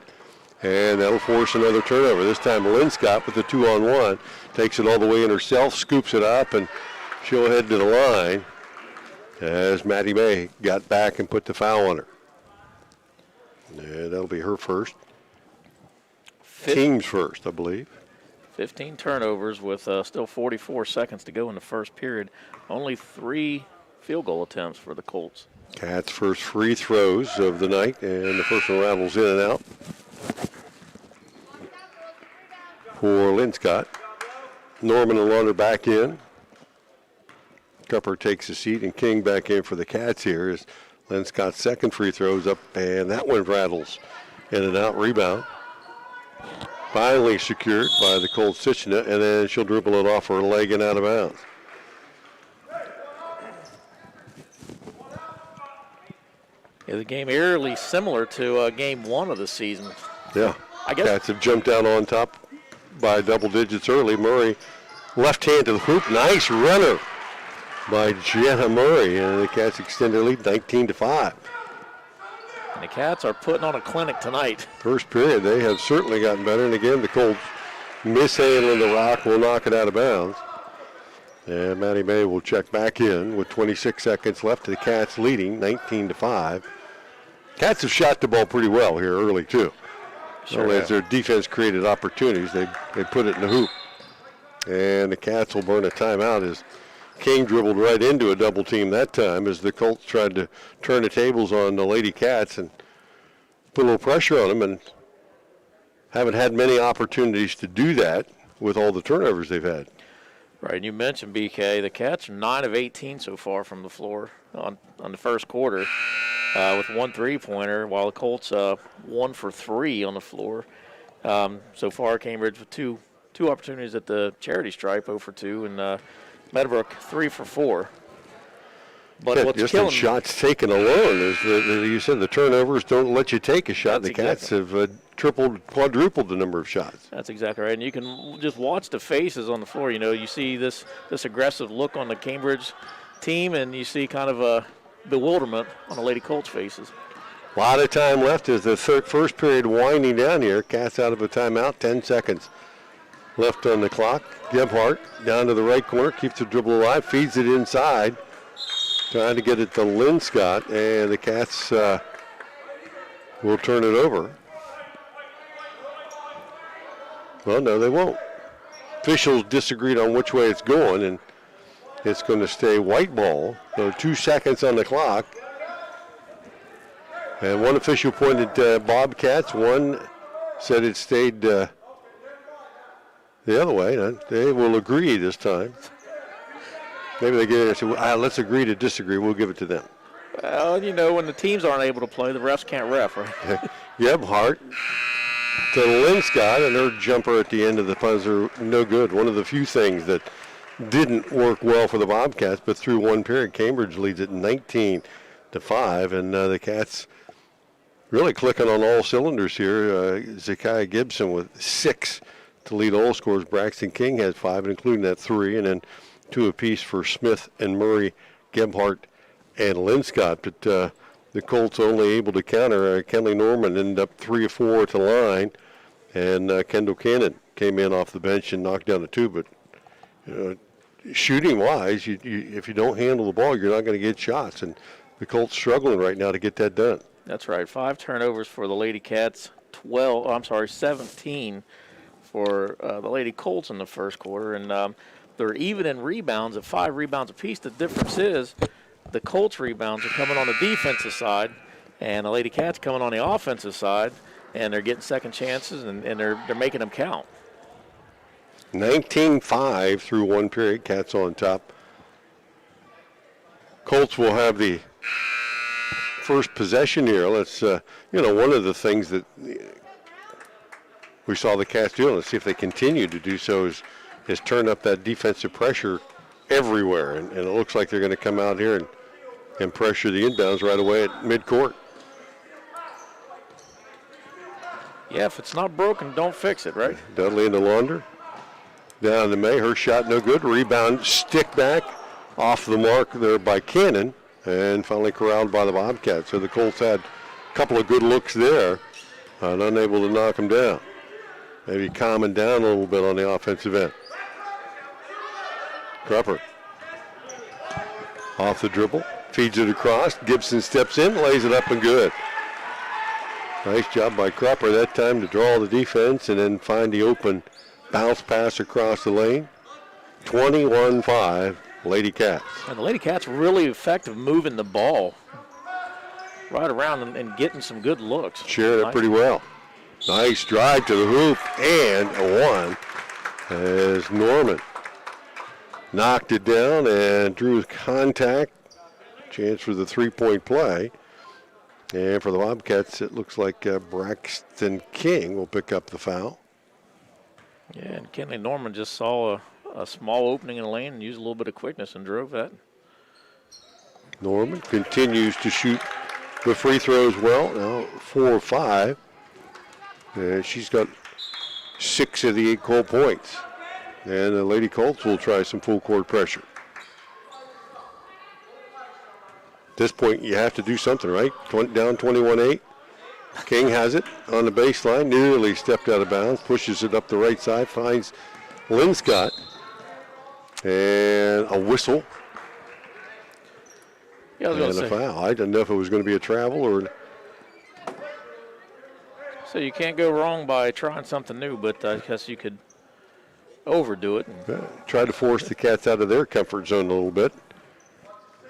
and that'll force another turnover. This time Linscott with the 2-on-1 takes it all the way in herself, scoops it up, and she'll head to the line as Maddie May got back and put the foul on her. Yeah, that'll be her first. Team's first, I believe. 15 turnovers with still 44 seconds to go in the first period. Only 3 field goal attempts for the Colts. Cats' first free throws of the night, and the first one rattles in and out for Linscott. Norman and Lauder back in. Cupper takes a seat, and King back in for the Cats here as Linscott's second free throws up, and that one rattles in and out. Rebound. Finally secured by the Colts Sichina, and then she'll dribble it off her leg and out of bounds. Yeah, the game eerily similar to game 1 of the season. Yeah, I guess Cats have jumped out on top by double digits early. Murray, left hand to the hoop. Nice runner by Jenna Murray, and the Cats extend their lead 19-5. And the Cats are putting on a clinic tonight. First period, they have certainly gotten better, and again, the Colts mishandling the rock will knock it out of bounds. And Maddie May will check back in with 26 seconds left. The Cats leading 19-5. Cats have shot the ball pretty well here early, too. Sure as their defense created opportunities, they put it in the hoop. And the Cats will burn a timeout as King dribbled right into a double team that time as the Colts tried to turn the tables on the Lady Cats and put a little pressure on them, and haven't had many opportunities to do that with all the turnovers they've had. Right, and you mentioned, BK, the Cats are 9 of 18 so far from the floor on the first quarter with 1 3-pointer, while the Colts 1 for 3 on the floor. So far, Cambridge with two opportunities at the charity stripe, 0 for 2, and Meadowbrook 3 for 4. But yeah, what's just killing in shots taken alone is you said the turnovers don't let you take a shot. That's the Cats have quadrupled the number of shots. That's exactly right. And you can just watch the faces on the floor. You know, you see this aggressive look on the Cambridge team, and you see kind of a bewilderment on the Lady Colts faces. A lot of time left as the first period winding down here. Cats out of a timeout, 10 seconds left on the clock. Gebhardt down to the right corner, keeps the dribble alive, feeds it inside. Trying to get it to Linscott, and the Cats will turn it over. Well, no, they won't. Officials disagreed on which way it's going, and it's going to stay white ball. So 2 seconds on the clock. And one official pointed Bobcats. One said it stayed the other way. They will agree this time. Maybe they get it and say, well, let's agree to disagree. We'll give it to them. Well, you know, when the teams aren't able to play, the refs can't ref, right? Gebhardt to Linscott, and her jumper at the end of the buzzer, no good. One of the few things that didn't work well for the Bobcats, but through one period, Cambridge leads it 19-5, and the Cats really clicking on all cylinders here. Zakiah Gibson with 6 to lead all scores. Braxton King has 5, including that 3, and then 2 apiece for Smith and Murray, Gebhardt, and Linscott, but the Colts only able to counter. Kenley Norman ended up 3 of 4 to the line, and Kendall Cannon came in off the bench and knocked down a 2. But shooting-wise, if you don't handle the ball, you're not going to get shots, and the Colts struggling right now to get that done. That's right. 5 turnovers for the Lady Cats, 17 for the Lady Colts in the first quarter, and they're even in rebounds at 5 rebounds apiece. The difference is the Colts rebounds are coming on the defensive side, and the Lady Cats coming on the offensive side, and they're getting second chances, and they're making them count. 19-5 through one period. Cats on top. Colts will have the first possession here. Let's, one of the things that we saw the Cats do, and let's see if they continue to do so, is turn up that defensive pressure everywhere. And it looks like they're going to come out here and pressure the inbounds right away at midcourt. Yeah, if it's not broken, don't fix it, right? Dudley into Launder. Down to May. Her shot no good. Rebound, stick back off the mark there by Cannon, and finally corralled by the Bobcats. So the Colts had a couple of good looks there, and unable to knock them down. Maybe calming down a little bit on the offensive end. Crupper off the dribble, feeds it across. Gibson steps in, lays it up and good. Nice job by Crupper that time to draw the defense and then find the open bounce pass across the lane. 21-5, Lady Cats. And the Lady Cats really effective moving the ball right around and getting some good looks. Sharing it pretty well. Nice drive to the hoop, and a 1 as Norman knocked it down and drew contact. Chance for the three-point play. And for the Bobcats, it looks like Braxton King will pick up the foul. Yeah, and Kenley Norman just saw a small opening in the lane and used a little bit of quickness and drove that. Norman continues to shoot the free throws well. Now 4 or 5. And she's got 6 of the 8 Colt points. And the Lady Colts will try some full court pressure. At this point, you have to do something, right? Down 21-8. King has it on the baseline, nearly stepped out of bounds, pushes it up the right side, finds Linscott, and a whistle. Yeah, and a foul. I didn't know if it was going to be a travel or. So you can't go wrong by trying something new, but I guess you could overdo it. Try to force the Cats out of their comfort zone a little bit.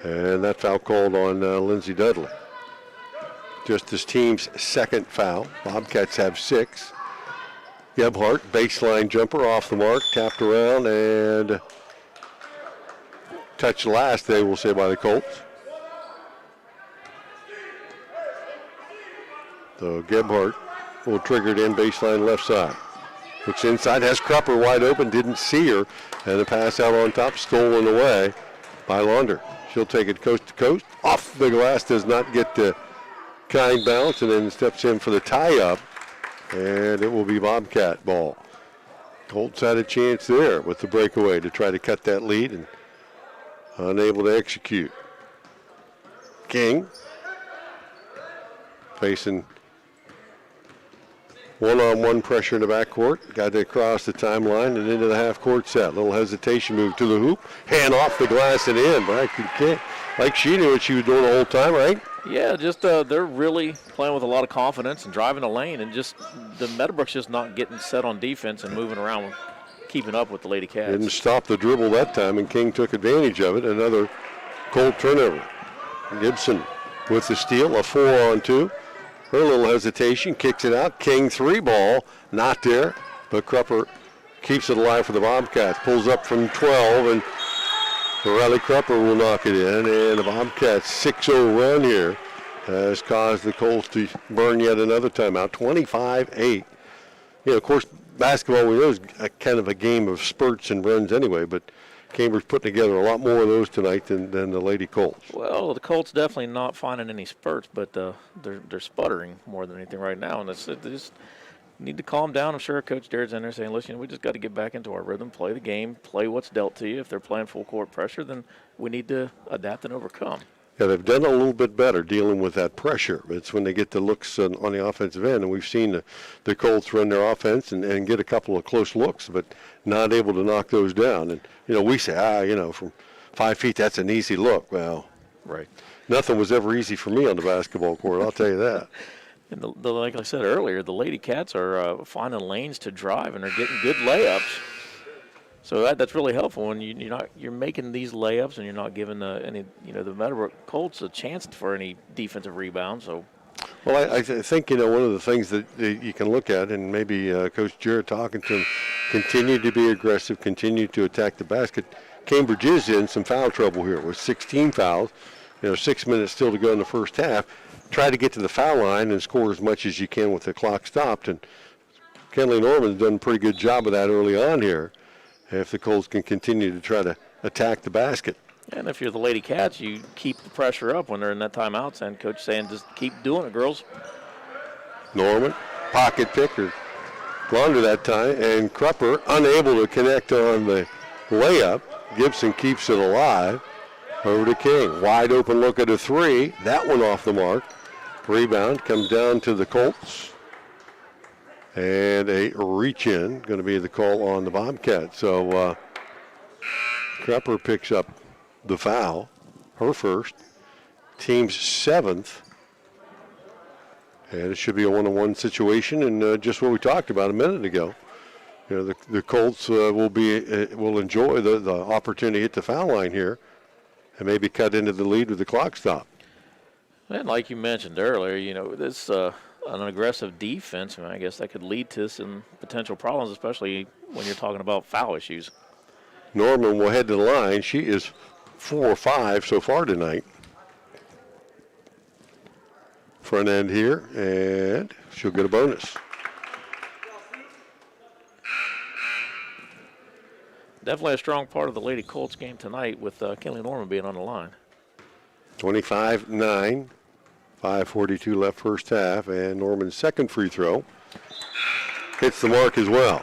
And that foul called on Lindsay Dudley. Just his team's second foul. Bobcats have 6. Gebhardt, baseline jumper off the mark, tapped around and touched last, they will say, by the Colts. So Gebhardt will trigger it in baseline left side. Looks inside, has Crupper wide open, didn't see her, and the pass out on top, stolen away by Launder. She'll take it coast to coast. Off the glass, does not get the kind bounce, and then steps in for the tie-up, and it will be Bobcat ball. Colts had a chance there with the breakaway to try to cut that lead and unable to execute. King facing one-on-one pressure in the backcourt. Got it across the timeline and into the half-court set. Little hesitation move to the hoop. Hand off the glass and in. Like she knew what she was doing the whole time, right? Yeah, just they're really playing with a lot of confidence and driving the lane, and just the Meadowbrook's just not getting set on defense and moving around, keeping up with the Lady Cats. Didn't stop the dribble that time, and King took advantage of it. Another Colt turnover. Gibson with the steal, a 4-on-2. Her little hesitation, kicks it out. King 3 ball, not there, but Crupper keeps it alive for the Bobcats. Pulls up from 12, and Riley Crupper will knock it in. And the Bobcats' 6-0 run here has caused the Colts to burn yet another timeout. 25-8. Of course, basketball we know is kind of a game of spurts and runs anyway, but Cambridge put together a lot more of those tonight than the Lady Colts. Well, the Colts definitely not finding any spurts, but they're sputtering more than anything right now, and they just need to calm down. I'm sure Coach Darrett's in there saying, listen, we just got to get back into our rhythm, play the game, play what's dealt to you. If they're playing full court pressure, then we need to adapt and overcome. Yeah, they've done a little bit better dealing with that pressure. It's when they get the looks on the offensive end, and we've seen the Colts run their offense and get a couple of close looks, but not able to knock those down. And, we say, from 5 feet, that's an easy look. Well, Right. nothing was ever easy for me on the basketball court, I'll tell you that. And like I said earlier, the Lady Cats are finding lanes to drive, and they're getting good layups. So that's really helpful when you're making these layups and you're not giving the Meadowbrook Colts a chance for any defensive rebound. So, well, I think one of the things that you can look at, and maybe Coach Jarrett talking to him, continue to be aggressive, continue to attack the basket. Cambridge is in some foul trouble here with 16 fouls. 6 minutes still to go in the first half. Try to get to the foul line and score as much as you can with the clock stopped. And Kenley Norman's done a pretty good job of that early on here. If the Colts can continue to try to attack the basket. and if you're the Lady Cats, you keep the pressure up when they're in that timeouts, and Coach saying just keep doing it, girls. Norman, pocket picker, Launder that time, and Krupper unable to connect on the layup. Gibson keeps it alive. Over to King. Wide open look at a three. That one off the mark. Rebound comes down to the Colts. And a reach in, going to be the call on the Bobcat. So Krupper picks up the foul, her first, team's seventh. And it should be a one-on-one situation, and just what we talked about a minute ago. The Colts will enjoy the opportunity to hit the foul line here and maybe cut into the lead with the clock stop. And like you mentioned earlier, this an aggressive defense, I guess that could lead to some potential problems, especially when you're talking about foul issues. Norman will head to the line. She is 4 or 5 so far tonight. Front end here, and she'll get a bonus. Definitely a strong part of the Lady Colts game tonight with Kenley Norman being on the line. 25-9, 5:42 left first half, and Norman's second free throw hits the mark as well.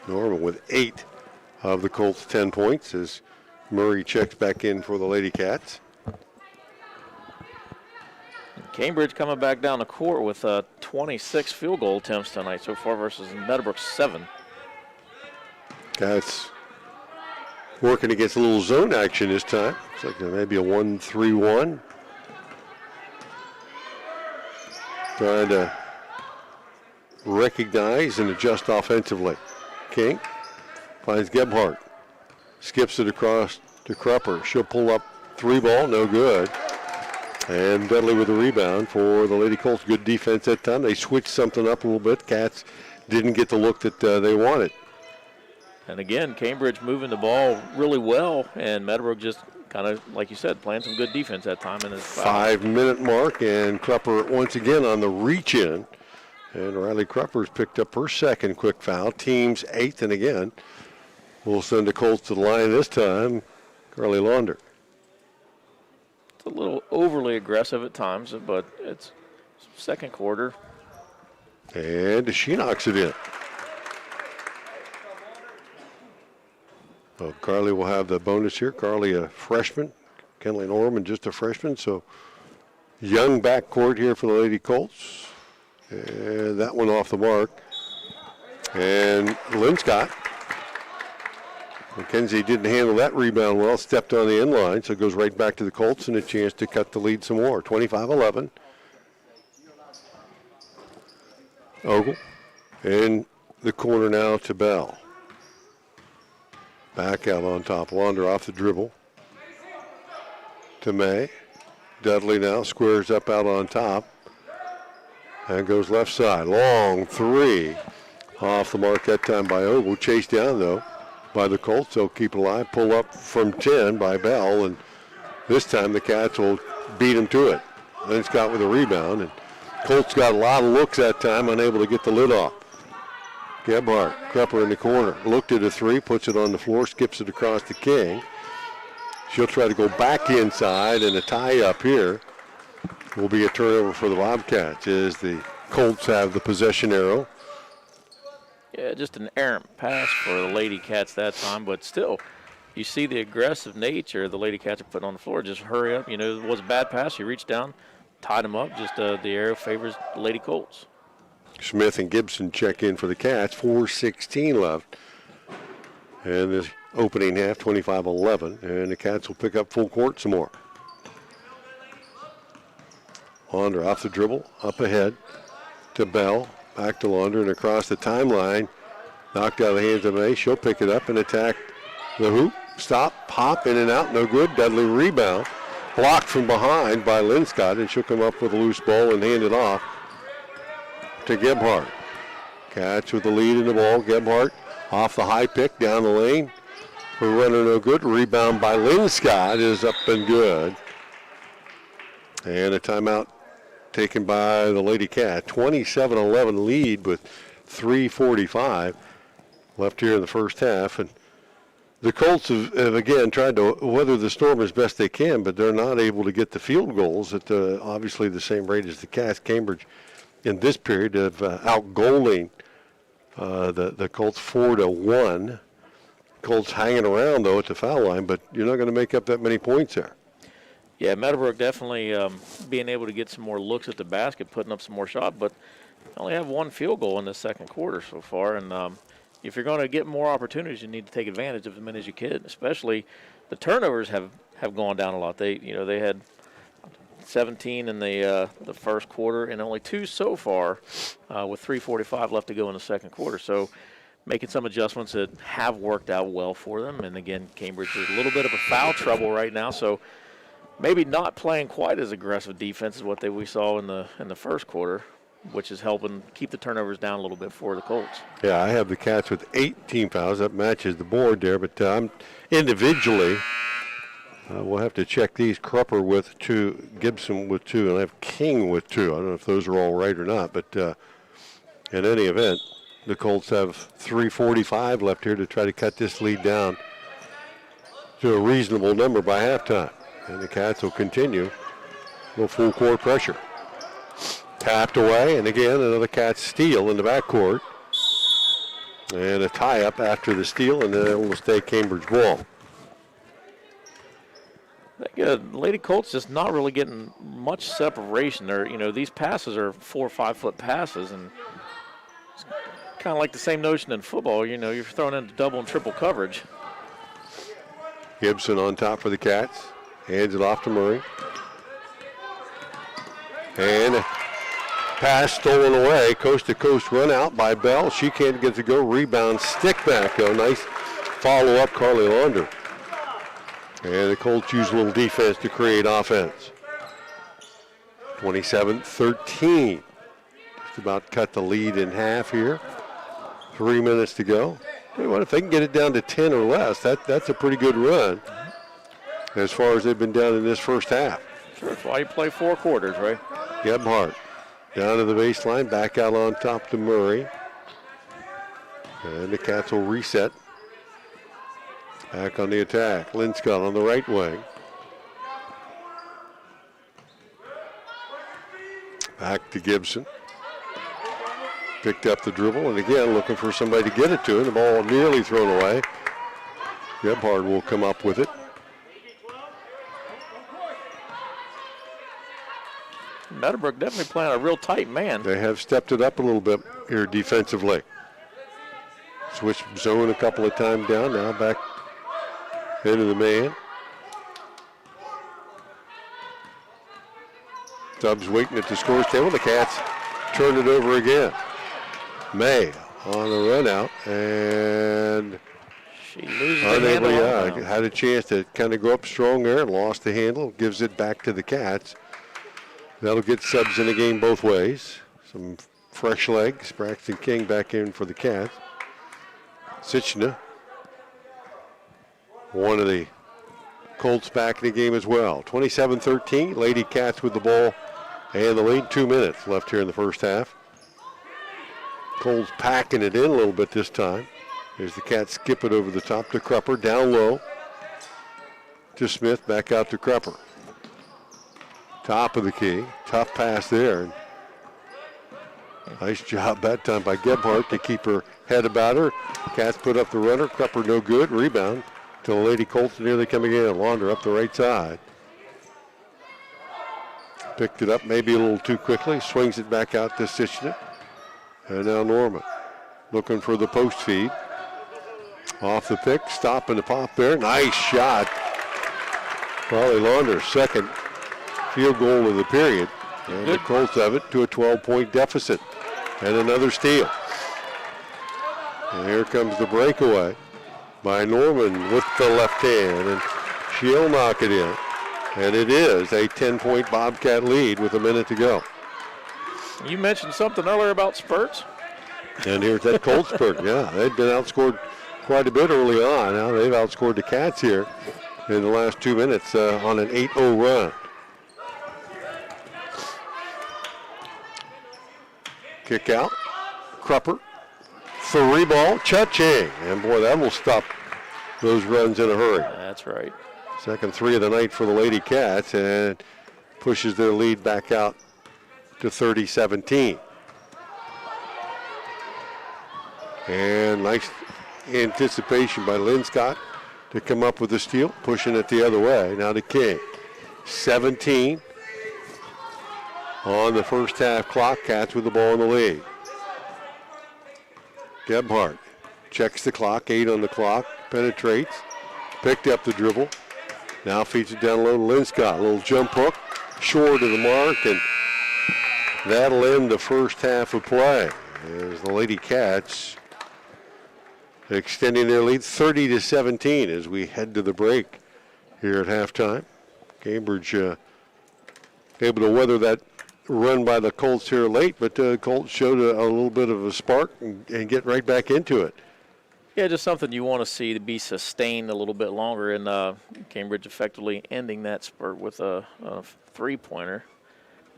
Norman with 8 of the Colts' 10 points as Murray checks back in for the Lady Cats. Cambridge coming back down the court with 26 field goal attempts tonight so far versus Meadowbrook 7. Cats working against a little zone action this time. Looks like maybe a 1-3-1. Trying to recognize and adjust offensively. King finds Gebhardt. Skips it across to Krupper. She'll pull up 3 ball, no good. And Dudley with the rebound for the Lady Colts. Good defense that time. They switched something up a little bit. Cats didn't get the look that they wanted. And again, Cambridge moving the ball really well, and Meadowbrook just kind of, like you said, playing some good defense that time. And 5-minute mark, and Krupper once again on the reach in. And Riley Krupper's picked up her second quick foul. Team's 8th, and again, we'll send the Colts to the line this time. Carly Launder. It's a little overly aggressive at times, but it's second quarter. And she knocks it in. Well, Carly will have the bonus here. Carly, a freshman. Kenley Norman, just a freshman. So, young backcourt here for the Lady Colts. And that one off the mark. And Linscott. Mackenzie didn't handle that rebound well. Stepped on the inline, so it goes right back to the Colts and a chance to cut the lead some more. 25-11. Ogle. In the corner now to Bell. Back out on top. Launder off the dribble. To May. Dudley now squares up out on top. And goes left side. Long three. Off the mark that time by Ogle. Chased down, though, by the Colts. They'll keep it alive. Pull up from 10 by Bell. And this time the Cats will beat him to it. Then Scott with a rebound. And Colts got a lot of looks that time. Unable to get the lid off. Gebhardt, Krupper in the corner. Looked at a three, puts it on the floor, skips it across to King. She'll try to go back inside, and a tie up here will be a turnover for the Bobcats as the Colts have the possession arrow. Yeah, just an errant pass for the Lady Cats that time, but still, you see the aggressive nature the Lady Cats are putting on the floor. Just hurry up. You know, it was a bad pass. You reach down, tied them up. Just the arrow favors the Lady Colts. Smith and Gibson check in for the Cats. 4:16 left. And this opening half, 25-11. And the Cats will pick up full court some more. Launder off the dribble, up ahead to Bell. Back to Launder and across the timeline. Knocked out of the hands of May. She'll pick it up and attack the hoop. Stop, pop, in and out, no good. Dudley rebound. Blocked from behind by Linscott, and she'll come up with a loose ball and hand it off to Gebhardt. Cats with the lead in the ball. Gebhardt off the high pick down the lane. Her runner no good. Rebound by Linscott is up and good. And a timeout taken by the Lady Cat. 27-11 lead with 3:45 left here in the first half. And the Colts have again tried to weather the storm as best they can, but they're not able to get the field goals at obviously the same rate as the Cats. Cambridge in this period of outgoaling the Colts 4-1. Colts hanging around, though, at the foul line, but you're not going to make up that many points there. Yeah, Meadowbrook definitely being able to get some more looks at the basket, putting up some more shots, but only have one field goal in the second quarter so far. And if you're going to get more opportunities, you need to take advantage of as many as you can. Especially the turnovers have gone down a lot. They had 17 in the first quarter and only 2 so far, with 3:45 left to go in the second quarter. So making some adjustments that have worked out well for them. And again, Cambridge is a little bit of a foul trouble right now, so maybe not playing quite as aggressive defense as what we saw in the first quarter, which is helping keep the turnovers down a little bit for the Colts. Yeah, I have the Cats with 8 team fouls. That matches the board there, but individually, we'll have to check these. Krupper with 2, Gibson with 2, and I have King with 2. I don't know if those are all right or not, but in any event, the Colts have 3:45 left here to try to cut this lead down to a reasonable number by halftime. And the Cats will continue with full court pressure. Tapped away, and again, another Cats steal in the backcourt. And a tie-up after the steal, and then it will stay Cambridge ball. Lady Colts just not really getting much separation. These passes are 4 or 5 foot passes, and it's kind of like the same notion in football. You're throwing into double and triple coverage. Gibson on top for the Cats. Hands it off to Murray. And pass stolen away. Coast-to-coast run out by Bell. She can't get to go. Rebound, stick back, though. Nice follow-up, Carly Launder. And the Colts use a little defense to create offense. 27-13. Just about cut the lead in half here. 3 minutes to go. Tell you what, if they can get it down to 10 or less, that's a pretty good run as far as they've been down in this first half. Sure, that's why you play 4 quarters, right? Gebhardt down to the baseline, back out on top to Murray. And the Cats will reset. Back on the attack. Linscott on the right wing. Back to Gibson. Picked up the dribble, and again looking for somebody to get it to, and the ball nearly thrown away. Gebhardt will come up with it. Meadowbrook definitely playing a real tight man. They have stepped it up a little bit here defensively. Switched zone a couple of times down, now back into the man. Stubbs waiting at the scores table. The Cats turn it over again. May on the run out, and she loses the handle. Had a chance to kind of go up strong there and lost the handle. Gives it back to the Cats. That'll get subs in the game both ways. Some fresh legs. Braxton King back in for the Cats. Sitchna, one of the Colts back in the game as well. 27-13, Lady Cats with the ball and the lead. 2 minutes left here in the first half. Colts packing it in a little bit this time. As the Cats skip it over the top to Krupper, down low to Smith, back out to Krupper. Top of the key, tough pass there. Nice job that time by Gebhardt to keep her head about her. Cats put up the runner. Krupper no good. Rebound to the Lady Colts, and here they come again. Launder up the right side. Picked it up maybe a little too quickly, swings it back out to Sichnik. And now Norman looking for the post feed. Off the pick, stopping the pop there. Nice shot. Probably Launder's second field goal of the period. And the Colts have it to a 12-point deficit. And another steal. And here comes the breakaway by Norman with the left hand. And she'll knock it in. And it is a 10-point Bobcat lead with a minute to go. You mentioned something earlier about spurts. And here's that Colts spurt. Yeah, they'd been outscored quite a bit early on. Now they've outscored the Cats here in the last 2 minutes on an 8-0 run. Kick out. Krupper. 3 ball. Cha-ching. And boy, that will stop those runs in a hurry. That's right. Second 3 of the night for the Lady Cats, and pushes their lead back out to 30-17. And nice anticipation by Linscott to come up with the steal, pushing it the other way. Now to King. 17 on the first half clock. Cats with the ball in the lead. Gebhardt checks the clock, 8 on the clock, penetrates, picked up the dribble. Now feeds it down low to Linscott. A little jump hook, short of the mark, and that'll end the first half of play. As the Lady Cats extending their lead 30-17 as we head to the break here at halftime. Cambridge able to weather that run by the Colts here late, but the Colts showed a little bit of a spark and get right back into it. Yeah, just something you want to see to be sustained a little bit longer, and Cambridge effectively ending that spurt with a three-pointer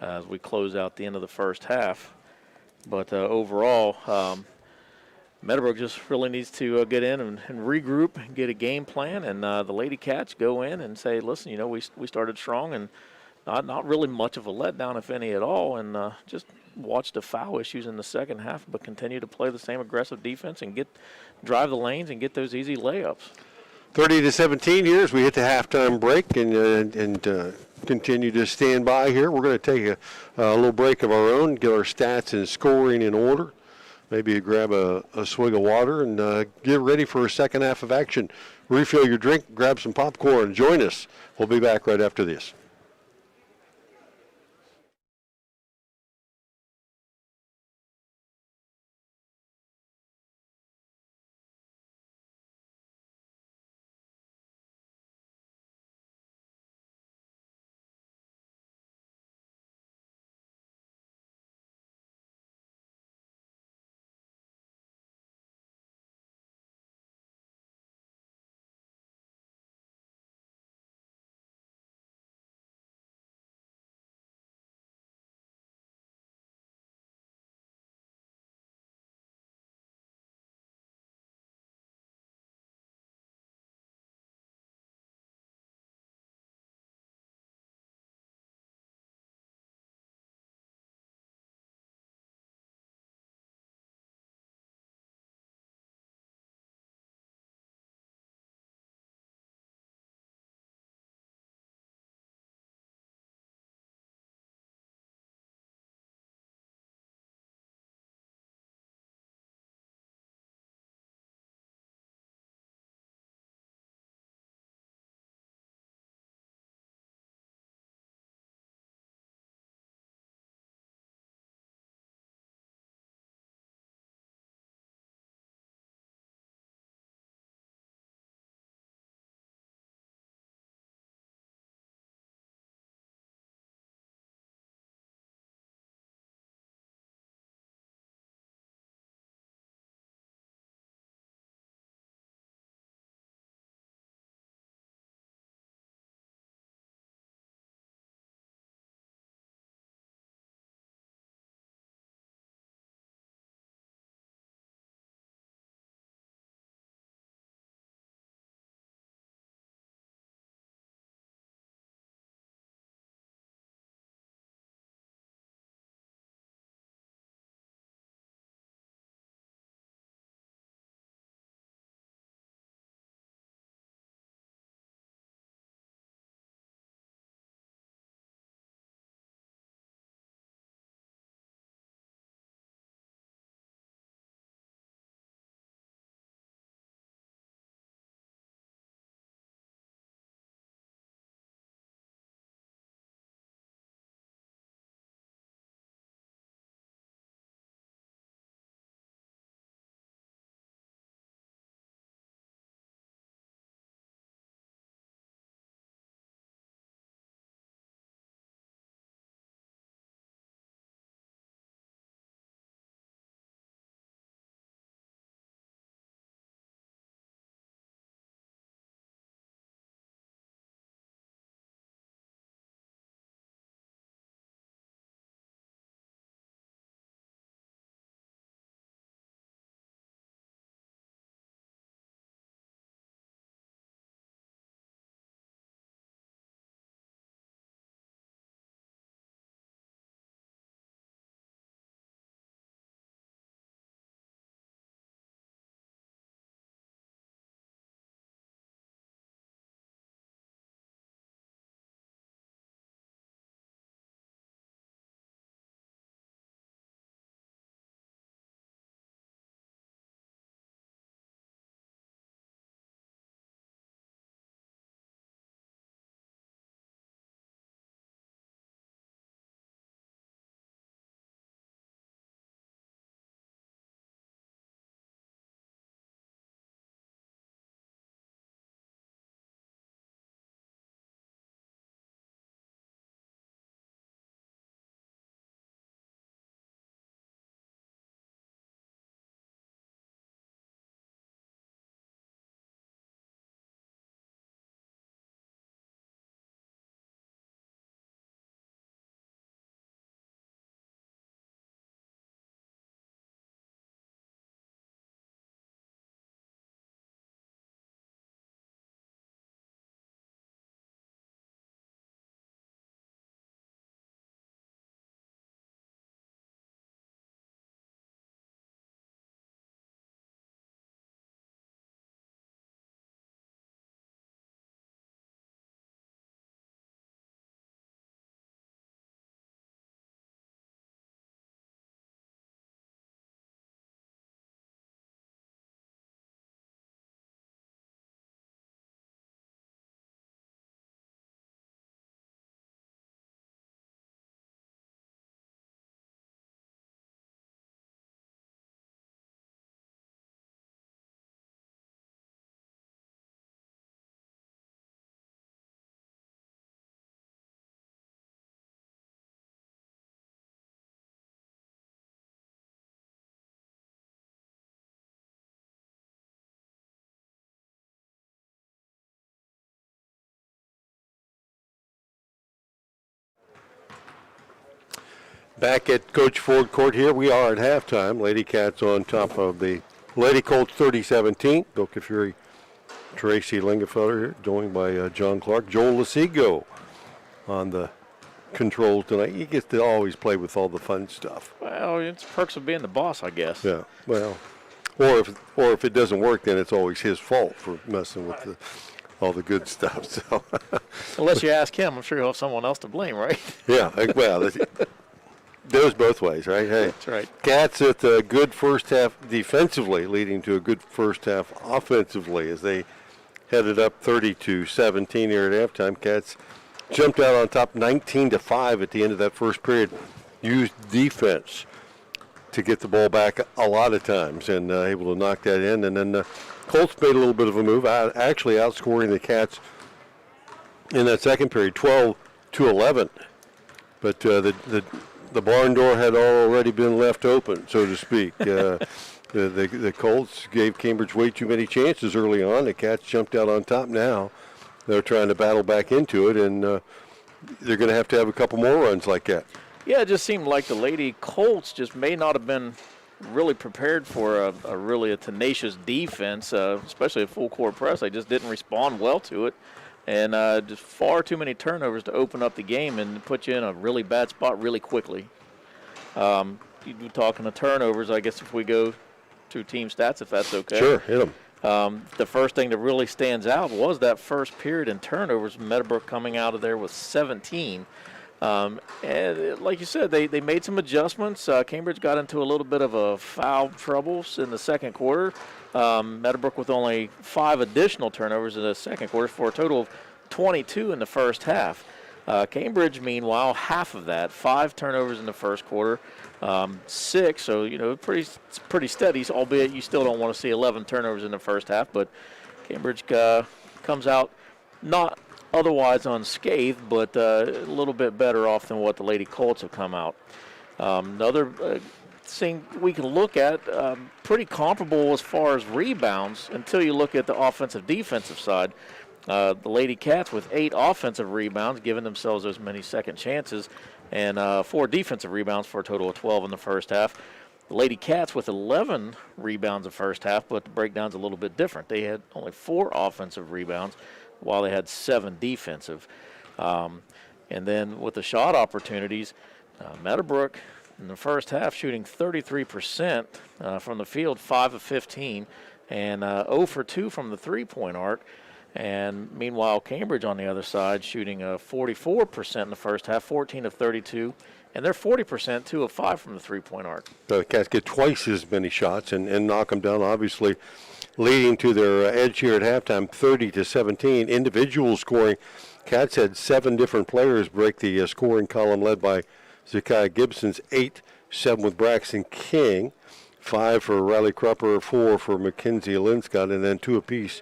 as we close out the end of the first half. But overall, Meadowbrook just really needs to get in and regroup, and get a game plan, and the Lady Cats go in and say, listen, you know, we started strong and not really much of a letdown, if any at all, and just watch the foul issues in the second half, but continue to play the same aggressive defense and drive the lanes and get those easy layups. 30-17 here as we hit the halftime break and continue to stand by here. We're going to take a little break of our own, get our stats and scoring in order. Maybe grab a swig of water and get ready for a second half of action. Refill your drink, grab some popcorn, join us. We'll be back right after this. Back at Coach Ford Court here, we are at halftime. Lady Cats on top of the Lady Colts 30-17. Bilka Fury, Tracy Lingefelder here, joined by John Clark. Joel Lasigo on the controls tonight. He gets to always play with all the fun stuff. Well, it's perks of being the boss, I guess. Yeah, well, or if it doesn't work, then it's always his fault for messing with all the good stuff. So, unless you ask him, I'm sure you'll have someone else to blame, right? yeah, well, goes both ways, right? Hey, That's right. Cats at a good first half defensively, leading to a good first half offensively as they headed up 30-17 here at halftime. Cats jumped out on top 19-5 at the end of that first period. Used defense to get the ball back a lot of times and able to knock that in. And then Colts made a little bit of a move, actually outscoring the Cats in that second period, 12-11. But the barn door had already been left open, so to speak. The Colts gave Cambridge way too many chances early on. The Cats jumped out on top now. They're trying to battle back into it, and they're going to have a couple more runs like that. Yeah, it just seemed like the Lady Colts just may not have been really prepared for a tenacious defense, especially a full court press. They just didn't respond well to it. And just far too many turnovers to open up the game and put you in a really bad spot really quickly. You're talking to turnovers, I guess, if we go to team stats, if that's okay. Sure, hit them. The first thing that really stands out was that first period in turnovers, Meadowbrook coming out of there with 17. And like you said, they made some adjustments. Cambridge got into a little bit of a foul troubles in the second quarter. Meadowbrook with only 5 additional turnovers in the second quarter for a total of 22 in the first half. Cambridge, meanwhile, half of that, 5 turnovers in the first quarter, 6. So pretty steady. Albeit you still don't want to see 11 turnovers in the first half, but Cambridge comes out not otherwise unscathed, but a little bit better off than what the Lady Colts have come out. Another thing we can look at, pretty comparable as far as rebounds until you look at the offensive-defensive side. The Lady Cats with 8 offensive rebounds, giving themselves as many second chances, and 4 defensive rebounds for a total of 12 in the first half. The Lady Cats with 11 rebounds in the first half, but the breakdown's a little bit different. They had only 4 offensive rebounds, while they had 7 defensive. And then with the shot opportunities, Meadowbrook in the first half shooting 33% from the field, 5 of 15, and 0 for 2 from the three-point arc. And meanwhile, Cambridge on the other side shooting 44% in the first half, 14 of 32, and they're 40%, 2 of 5 from the three-point arc. The Cats get twice as many shots and knock them down, obviously, leading to their edge here at halftime, 30-17. Individual scoring, Cats had 7 different players break the scoring column, led by Zakiah Gibson's 8, 7 with Braxton King, 5 for Riley Crupper, 4 for Mackenzie Linscott, and then 2 apiece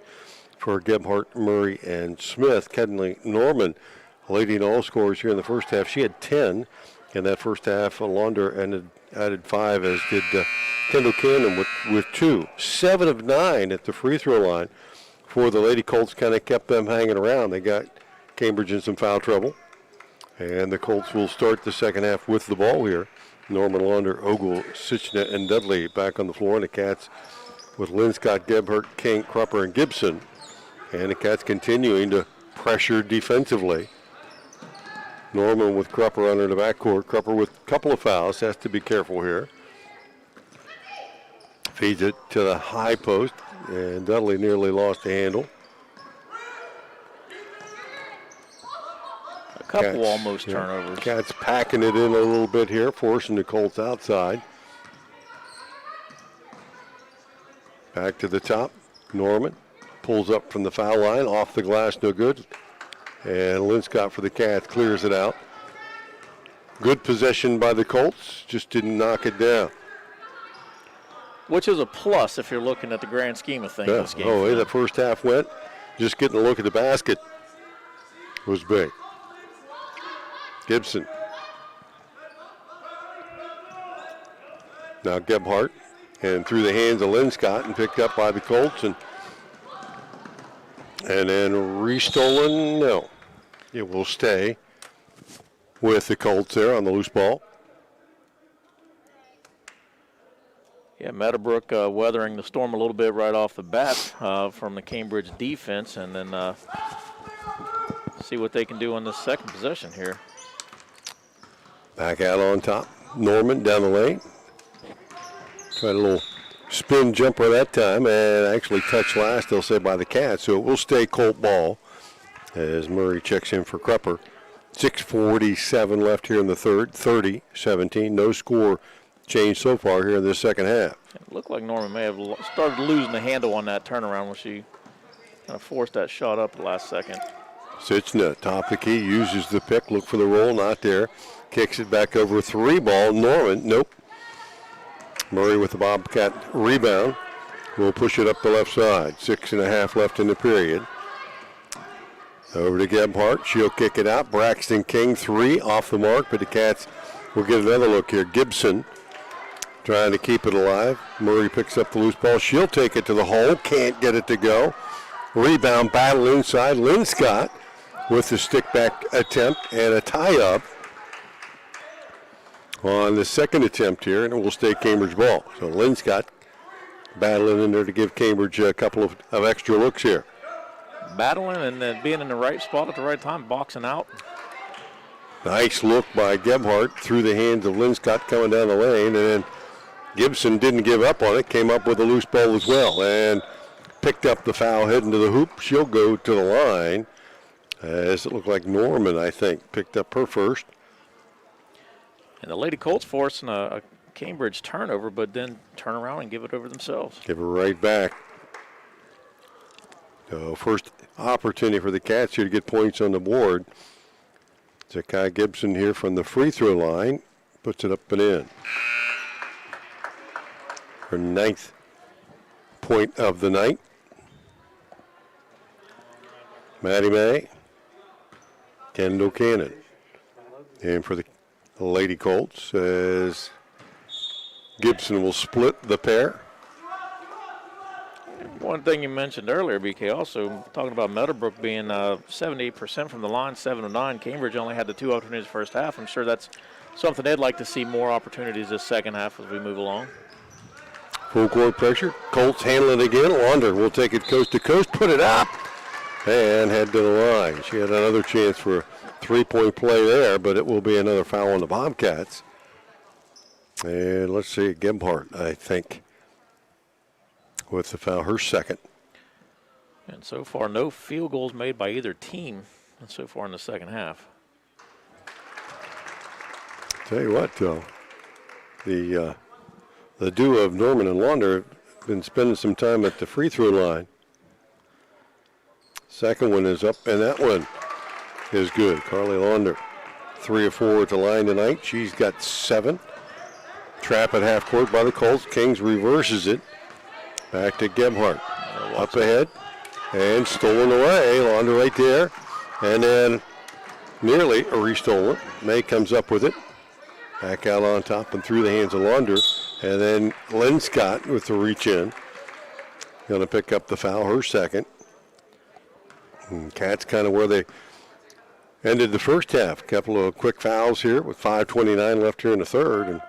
for Gebhardt, Murray, and Smith. Kenley Norman leading all scorers here in the first half. She had 10 in that first half. Launder added 5, as did Kendall Cannon with 2. 7 of 9 at the free throw line for the Lady Colts. Kind of kept them hanging around. They got Cambridge in some foul trouble. And the Colts will start the second half with the ball here. Norman, Launder, Ogle, Sichna, and Dudley back on the floor. And the Cats with Linscott, Gebhardt, King, Crupper, and Gibson. And the Cats continuing to pressure defensively. Norman with Crupper under the backcourt. Crupper with a couple of fouls. Has to be careful here. Feeds it to the high post. And Dudley nearly lost the handle. Couple almost turnovers. Cats packing it in a little bit here, forcing the Colts outside. Back to the top. Norman pulls up from the foul line, off the glass, no good. And Linscott for the Cats clears it out. Good possession by the Colts, just didn't knock it down. Which is a plus if you're looking at the grand scheme of things. Yeah. This game. Oh, the first half went. Just getting a look at the basket was big. Gibson. Now Gebhardt, and through the hands of Linscott and picked up by the Colts, and then restolen. No, it will stay with the Colts there on the loose ball. Yeah, Meadowbrook weathering the storm a little bit right off the bat from the Cambridge defense, and then see what they can do on this second possession here. Back out on top. Norman down the lane. Tried a little spin jumper that time, and actually touched last, they'll say, by the Cats. So it will stay Colt ball as Murray checks in for Krupper. 6:47 left here in the third. 30-17. No score change so far here in the second half. It looked like Norman may have started losing the handle on that turnaround when she kind of forced that shot up the last second. Sitchna, top of the key, uses the pick, look for the roll, not there. Kicks it back over 3 ball. Norman, nope. Murray with the Bobcat rebound. Will push it up the left side. 6.5 left in the period. Over to Gebhardt. She'll kick it out. Braxton King, 3 off the mark, but the Cats will get another look here. Gibson trying to keep it alive. Murray picks up the loose ball. She'll take it to the hole. Can't get it to go. Rebound battle inside. Lynn Scott with the stick back attempt and a tie-up on the second attempt here, and it will stay Cambridge ball. So Lynn Scott battling in there to give Cambridge a couple of extra looks here. Battling and then being in the right spot at the right time, boxing out. Nice look by Gebhardt through the hands of Lynn Scott coming down the lane, and then Gibson didn't give up on it, came up with a loose ball as well, and picked up the foul heading to the hoop. She'll go to the line, as it looked like Norman, I think, picked up her first. And the Lady Colts forcing a Cambridge turnover, but then turn around and give it over themselves. Give her right back. So first opportunity for the Cats here to get points on the board. Zakai Gibson here from the free throw line. Puts it up and in. Her 9th point of the night. Maddie May. Kendall Cannon. And for the Lady Colts, as Gibson will split the pair. One thing you mentioned earlier, BK, also talking about Meadowbrook being 78% from the line, 7 of 9. Cambridge only had the 2 opportunities first half. I'm sure that's something they'd like to see more opportunities this second half as we move along. Full court pressure. Colts handle it again. Launder will take it coast to coast, put it up, and head to the line. She had another chance for a 3-point play there, but it will be another foul on the Bobcats. And let's see, Gebhardt, I think, with the foul, her second. And so far, no field goals made by either team so far in the second half. Tell you what, though, the duo of Norman and Launder have been spending some time at the free throw line. Second one is up, and that one is good. Carly Launder, 3 of 4 at the line tonight. She's got 7. Trap at half court by the Colts. Kings reverses it. Back to Gebhardt. Up ahead. And stolen away. Launder right there. And then nearly restolen. May comes up with it. Back out on top and through the hands of Launder. And then Lynn Scott with the reach in. Going to pick up the foul, her second. And Cats kind of where they ended the first half. A couple of quick fouls here with 5:29 left here in the third. And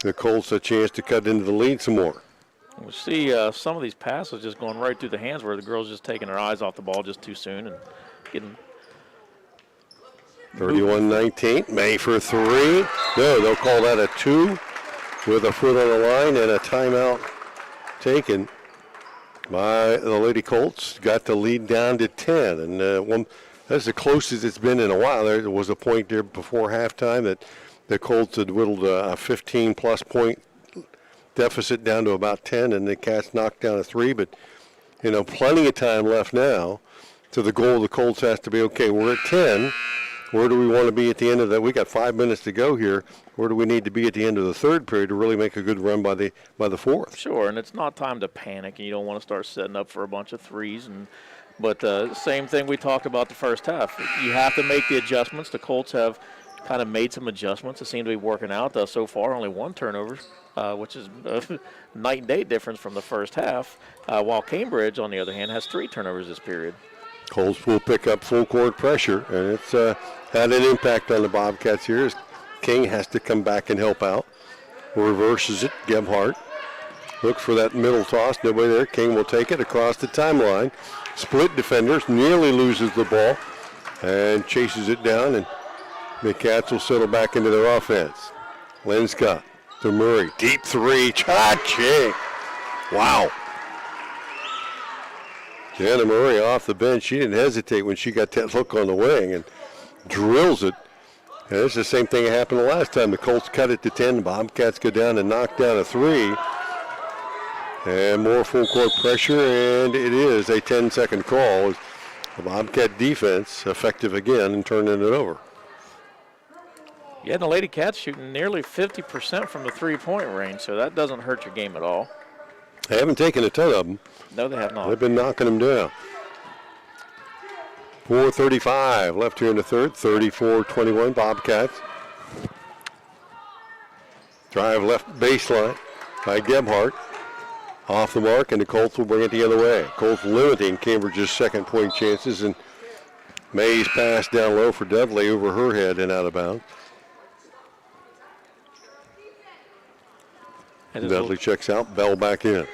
the Colts a chance to cut into the lead some more. We see some of these passes just going right through the hands where the girls just taking their eyes off the ball just too soon and getting 31-19. May for 3. No, they'll call that a 2 with a foot on the line and a timeout taken by the Lady Colts. Got the lead down to 10. And that's the closest it's been in a while. There was a point there before halftime that the Colts had whittled a 15-plus point deficit down to about 10, and the Cats knocked down a 3. But, plenty of time left now. So the goal of the Colts has to be, okay, we're at 10. Where do we want to be at the end of that? We got 5 minutes to go here. Where do we need to be at the end of the third period to really make a good run by the fourth? Sure, and it's not time to panic, and you don't want to start setting up for a bunch of threes. But same thing we talked about the first half. You have to make the adjustments. The Colts have kind of made some adjustments that seem to be working out. So far, only 1 turnover, which is a night and day difference from the first half, while Cambridge, on the other hand, has 3 turnovers this period. Colts will pick up full court pressure, and it's had an impact on the Bobcats here as King has to come back and help out. Reverses it, Gebhardt. Look for that middle toss. Nobody there. King will take it across the timeline. Split defenders. Nearly loses the ball and chases it down. And the Cats will settle back into their offense. Linscott to Murray. Deep three. Cha-ching. Wow. Jana Murray off the bench. She didn't hesitate when she got that hook on the wing and drills it. And it's the same thing that happened the last time. The Colts cut it to 10. The Bobcats go down and knock down a 3. And more full court pressure, and it is a 10-second call. The Bobcat defense effective again and turning it over. Yeah, and the Lady Cats shooting nearly 50% from the three-point range, so that doesn't hurt your game at all. They haven't taken a ton of them. No, they have not. They've been knocking them down. 4:35 left here in the third. 34-21 Bobcats. Drive left baseline by Gebhardt. Off the mark, and the Colts will bring it the other way. Colts limiting Cambridge's second point chances, and May's pass down low for Dudley over her head and out of bounds. And Dudley checks out, Bell back in.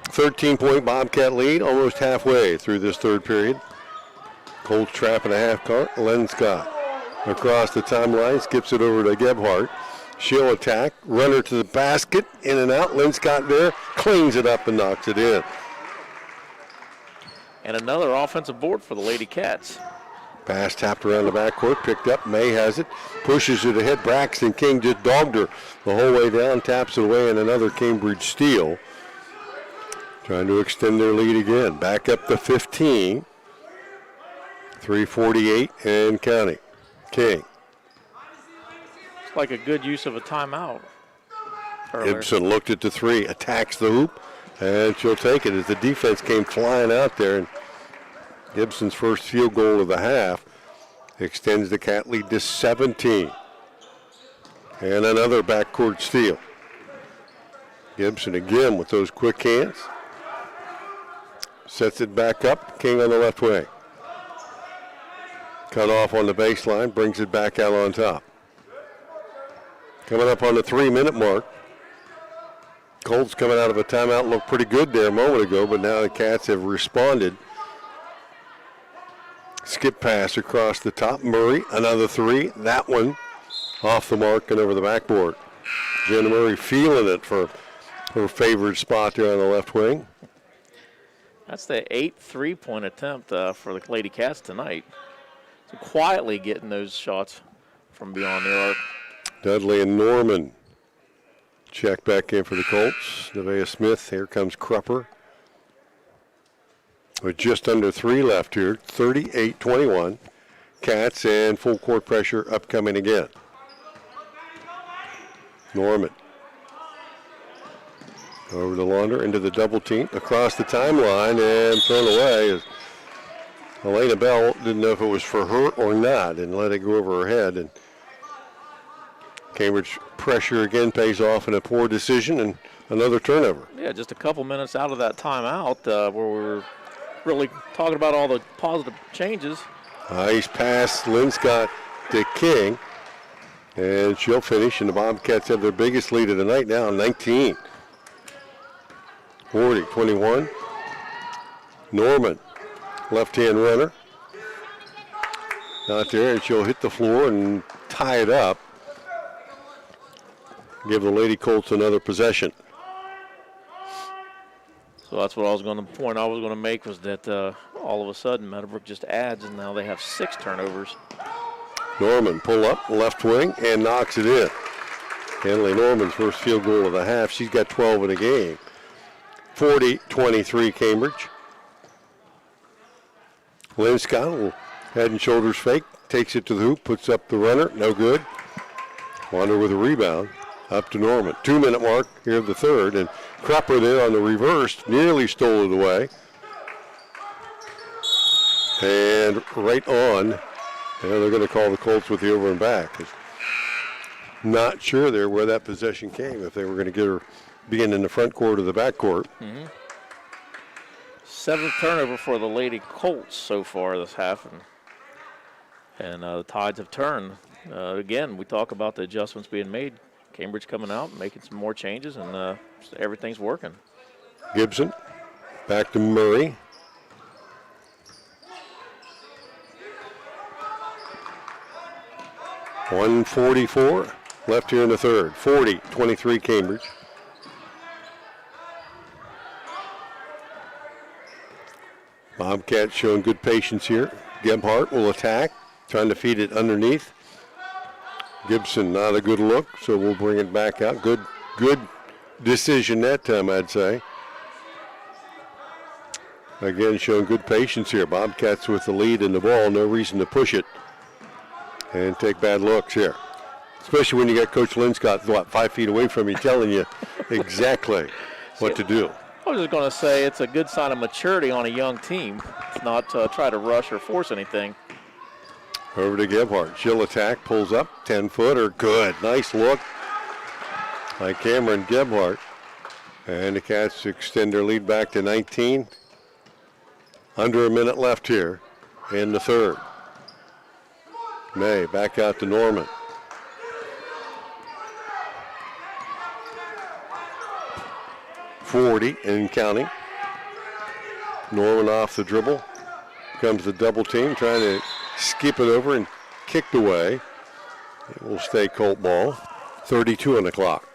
13-point Bobcat lead, almost halfway through this third period. Colts trapping a half court. Linscott across the timeline, skips it over to Gebhardt. She'll attack, runner to the basket, in and out. Linscott there, cleans it up and knocks it in. And another offensive board for the Lady Cats. Pass tapped around the backcourt, picked up. May has it, pushes it ahead. Braxton King just dogged her the whole way down, taps it away, and another Cambridge steal. Trying to extend their lead again. Back up to 15. 3:48 and counting. King. Like a good use of a timeout earlier. Gibson looked at the three, attacks the hoop, and she'll take it as the defense came flying out there. And Gibson's first field goal of the half extends the Cat lead to 17. And another backcourt steal. Gibson again with those quick hands. Sets it back up, King on the left wing. Cut off on the baseline, brings it back out on top. Coming up on the 3-minute mark. Colts coming out of a timeout looked pretty good there a moment ago, but now the Cats have responded. Skip pass across the top. Murray, another three. That one off the mark and over the backboard. Jenna Murray feeling it for her favorite spot there on the left wing. That's the 8th three-point attempt for the Lady Cats tonight. So quietly getting those shots from beyond the arc. Dudley and Norman check back in for the Colts. Nevaeh Smith, here comes Crupper. With just under 3 left here, 38-21. Cats and full court pressure upcoming again. Norman. Over to Launder, into the double team, across the timeline, and thrown away. As Elena Bell didn't know if it was for her or not and let it go over her head. And Cambridge pressure again pays off in a poor decision and another turnover. Yeah, just a couple minutes out of that timeout where we were really talking about all the positive changes. Nice pass, Linscott to King. And she'll finish, and the Bobcats have their biggest lead of the night now, 19. 40-21. Norman, left-hand runner. Not there, and she'll hit the floor and tie it up. Give the Lady Colts another possession. So that's what I was going to point I was going to make was that all of a sudden Meadowbrook just adds, and now they have 6 turnovers. Norman pull up left wing and knocks it in. Henley Norman's first field goal of the half. She's got 12 in the game. 40-23 Cambridge. Linscott will head and shoulders fake, takes it to the hoop, puts up the runner, no good. Wander with a rebound, up to Norman. 2-minute mark here of the third, and Crupper there on the reverse, nearly stole it away. And right on, and they're going to call the Colts with the over and back. Not sure there where that possession came, if they were going to get her being in the front court or the back court. 7th turnover for the Lady Colts so far this half, and the tides have turned. again, we talk about the adjustments being made. Cambridge coming out, making some more changes, and everything's working. Gibson back to Murray. .144 left here in the third. 40-23 Cambridge. Bobcats showing good patience here. Gebhardt will attack, trying to feed it underneath. Gibson, not a good look, so we'll bring it back out. Good decision that time, I'd say. Again, showing good patience here. Bobcats with the lead in the ball, no reason to push it and take bad looks here. Especially when you got Coach Linscott, 5 feet away from you, telling you exactly what to do. I was just going to say it's a good sign of maturity on a young team. It's not try to rush or force anything. Over to Gebhardt. She'll attack, pulls up, 10-footer. Good. Nice look by Cameron Gebhardt. And the Cats extend their lead back to 19. Under a minute left here in the third. May back out to Norman. .40 and counting. Norman off the dribble. Comes the double team, trying to skip it over and kicked away. It will stay Colt ball. 32 on the clock.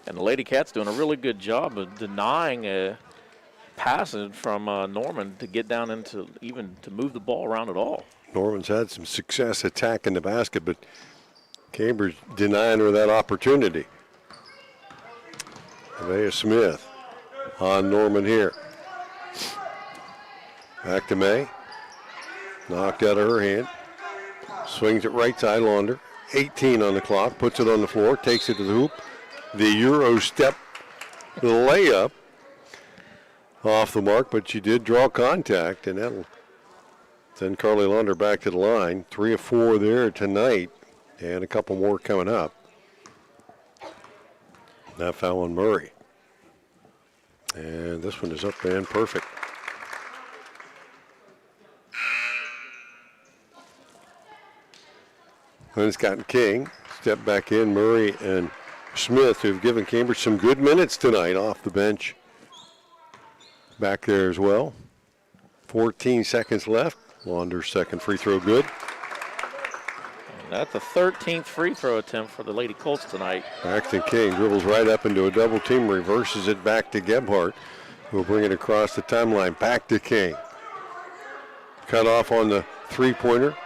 And the Lady Cats doing a really good job of denying a passing from Norman to get down into even to move the ball around at all. Norman's had some success attacking the basket, but Cambridge denying her that opportunity. Nevaeh Smith on Norman here. Back to May. Knocked out of her hand. Swings it right side, Launder. 18 on the clock. Puts it on the floor. Takes it to the hoop. The Euro step layup. Off the mark, but she did draw contact, and that'll send Carly Launder back to the line. 3 of 4 there tonight, and a couple more coming up. That foul on Murray. And this one is up and perfect. Linscott and King step back in. Murray and Smith, who've given Cambridge some good minutes tonight off the bench, back there as well. 14 seconds left. Launder's second free throw good. And that's the 13th free throw attempt for the Lady Colts tonight. Back to King. Dribbles right up into a double team. Reverses it back to Gebhardt, who will bring it across the timeline. Back to King. Cut off on the three-pointer.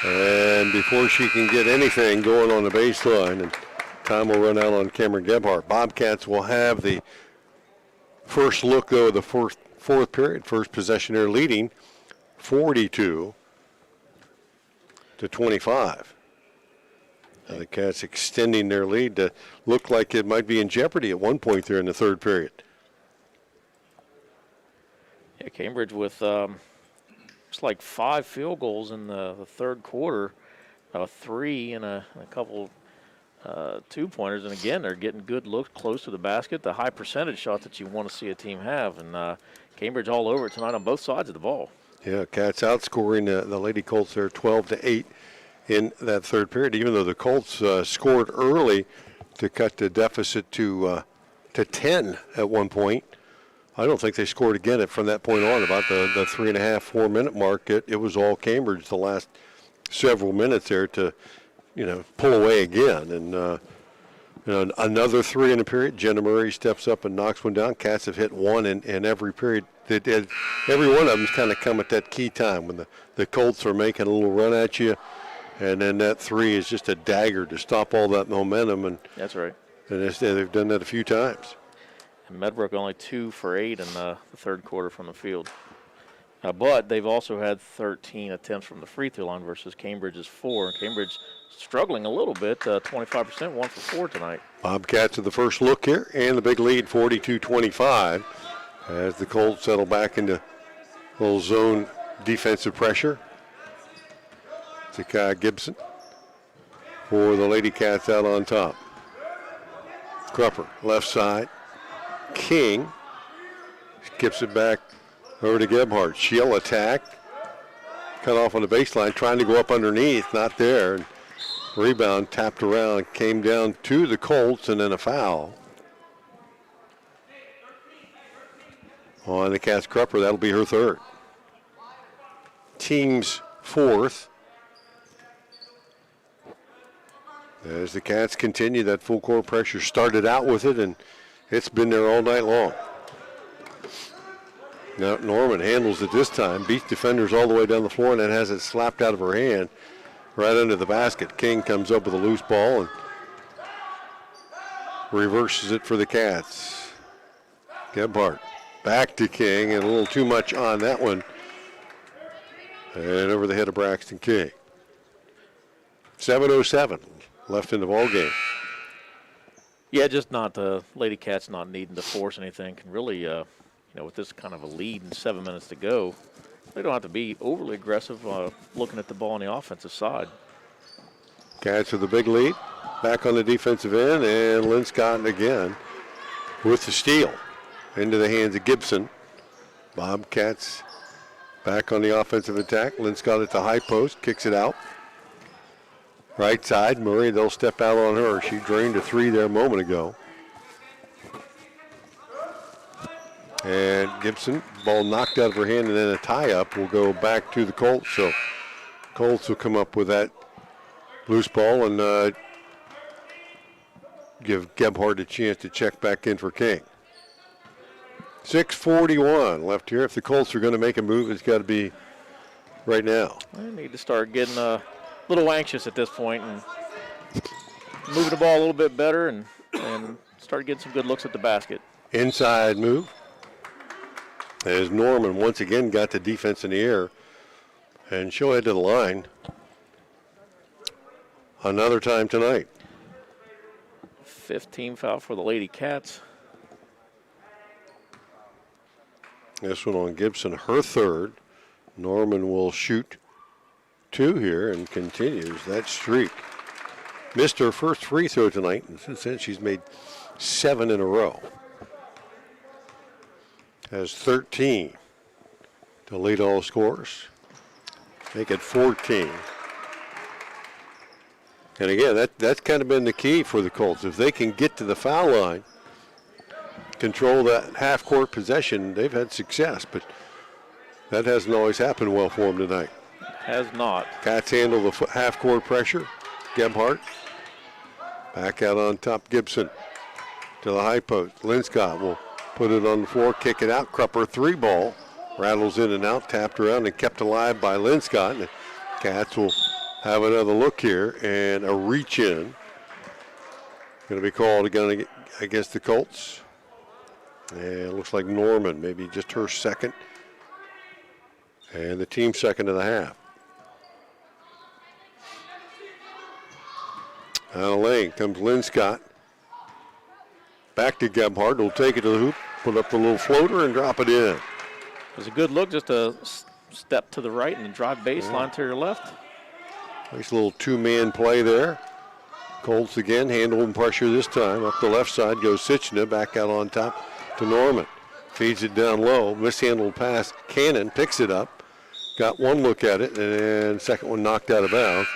And before she can get anything going on the baseline, and time will run out on Cameron Gebhardt. Bobcats will have the first look, though, of the fourth period. First possession there, leading 42-25. The Cats extending their lead to look like it might be in jeopardy at one point there in the third period. Yeah, Cambridge with it's like 5 field goals in the third quarter, 3 and a couple 2-pointers, and again they're getting good looks close to the basket, the high percentage shot that you want to see a team have, and Cambridge all over it tonight on both sides of the ball. Yeah, Cats outscoring the Lady Colts there 12-8 in that third period, even though the Colts scored early to cut the deficit to 10 at one point. I don't think they scored again from that point on. About the 3.5, 4 minute mark, it was all Cambridge the last several minutes there to, pull away again. And, another 3 in the period. Jenna Murray steps up and knocks one down. Cats have hit one in every period. Every one of them's kind of come at that key time when the Colts are making a little run at you. And then that 3 is just a dagger to stop all that momentum. And that's right. And they've done that a few times. And Meadowbrook only 2 for 8 in the third quarter from the field. But they've also had 13 attempts from the free throw line versus Cambridge's 4. Cambridge struggling a little bit, 25%, 1 for 4 tonight. Bobcats at the first look here, and the big lead, 42-25, as the Colts settle back into a little zone defensive pressure. Zakiah Gibson for the Lady Cats out on top. Crupper, left side. King skips it back over to Gebhardt. She'll attack. cut off on the baseline, trying to go up underneath, not there. And rebound tapped around, came down to the Colts, and then a foul on the Cats. Krupper. That'll be her third. Team's fourth. As the Cats continue that full court pressure, started out with it, and it's been there all night long. Now Norman handles it this time, beats defenders all the way down the floor, and then has it slapped out of her hand right under the basket. King comes up with a loose ball and reverses it for the Cats. Gebhardt back to King, and a little too much on that one. And over the head of Braxton King. 7:07 left in the ball game. Yeah, just not Lady Cats not needing to force anything. Can really, with this kind of a lead and 7 minutes to go, they don't have to be overly aggressive looking at the ball on the offensive side. Cats with the big lead. Back on the defensive end, and Lynn Scott again with the steal into the hands of Gibson. Bobcats back on the offensive attack. Lynn Scott at the high post, kicks it out. Right side, Murray, they'll step out on her. She drained a three there a moment ago. And Gibson, ball knocked out of her hand, and then a tie-up will go back to the Colts. So Colts will come up with that loose ball and give Gebhardt a chance to check back in for King. 6:41 left here. If the Colts are going to make a move, it's got to be right now. They need to start getting a little anxious at this point and moving the ball a little bit better and start getting some good looks at the basket. Inside move. As Norman once again got the defense in the air, and she'll head to the line another time tonight. 15 foul for the Lady Cats. This one on Gibson, her third. Norman will shoot two here and continues that streak. Missed her first free throw tonight, and since then she's made 7 in a row. Has 13 to lead all scores. Make it 14. And again, that's kind of been the key for the Colts. If they can get to the foul line, control that half-court possession, they've had success, but that hasn't always happened well for them tonight. Has not. Cats handle the half-court pressure. Gebhardt back out on top. Gibson to the high post. Lynn Scott will put it on the floor, kick it out. Krupper three ball. Rattles in and out, tapped around and kept alive by Lynn Scott. And the Cats will have another look here and a reach in. Going to be called again against the Colts. And it looks like Norman, maybe just her second. And the team second of the half. Out of lane comes Lynn Scott. Back to Gebhardt. Will take it to the hoop, put up the little floater, and drop it in. It was a good look, just a step to the right and drive baseline to your left. Nice little two-man play there. Colts again, handling pressure this time. Up the left side goes Sitchna, back out on top to Norman. Feeds it down low. Mishandled pass. Cannon picks it up. Got one look at it, and second one knocked out of bounds.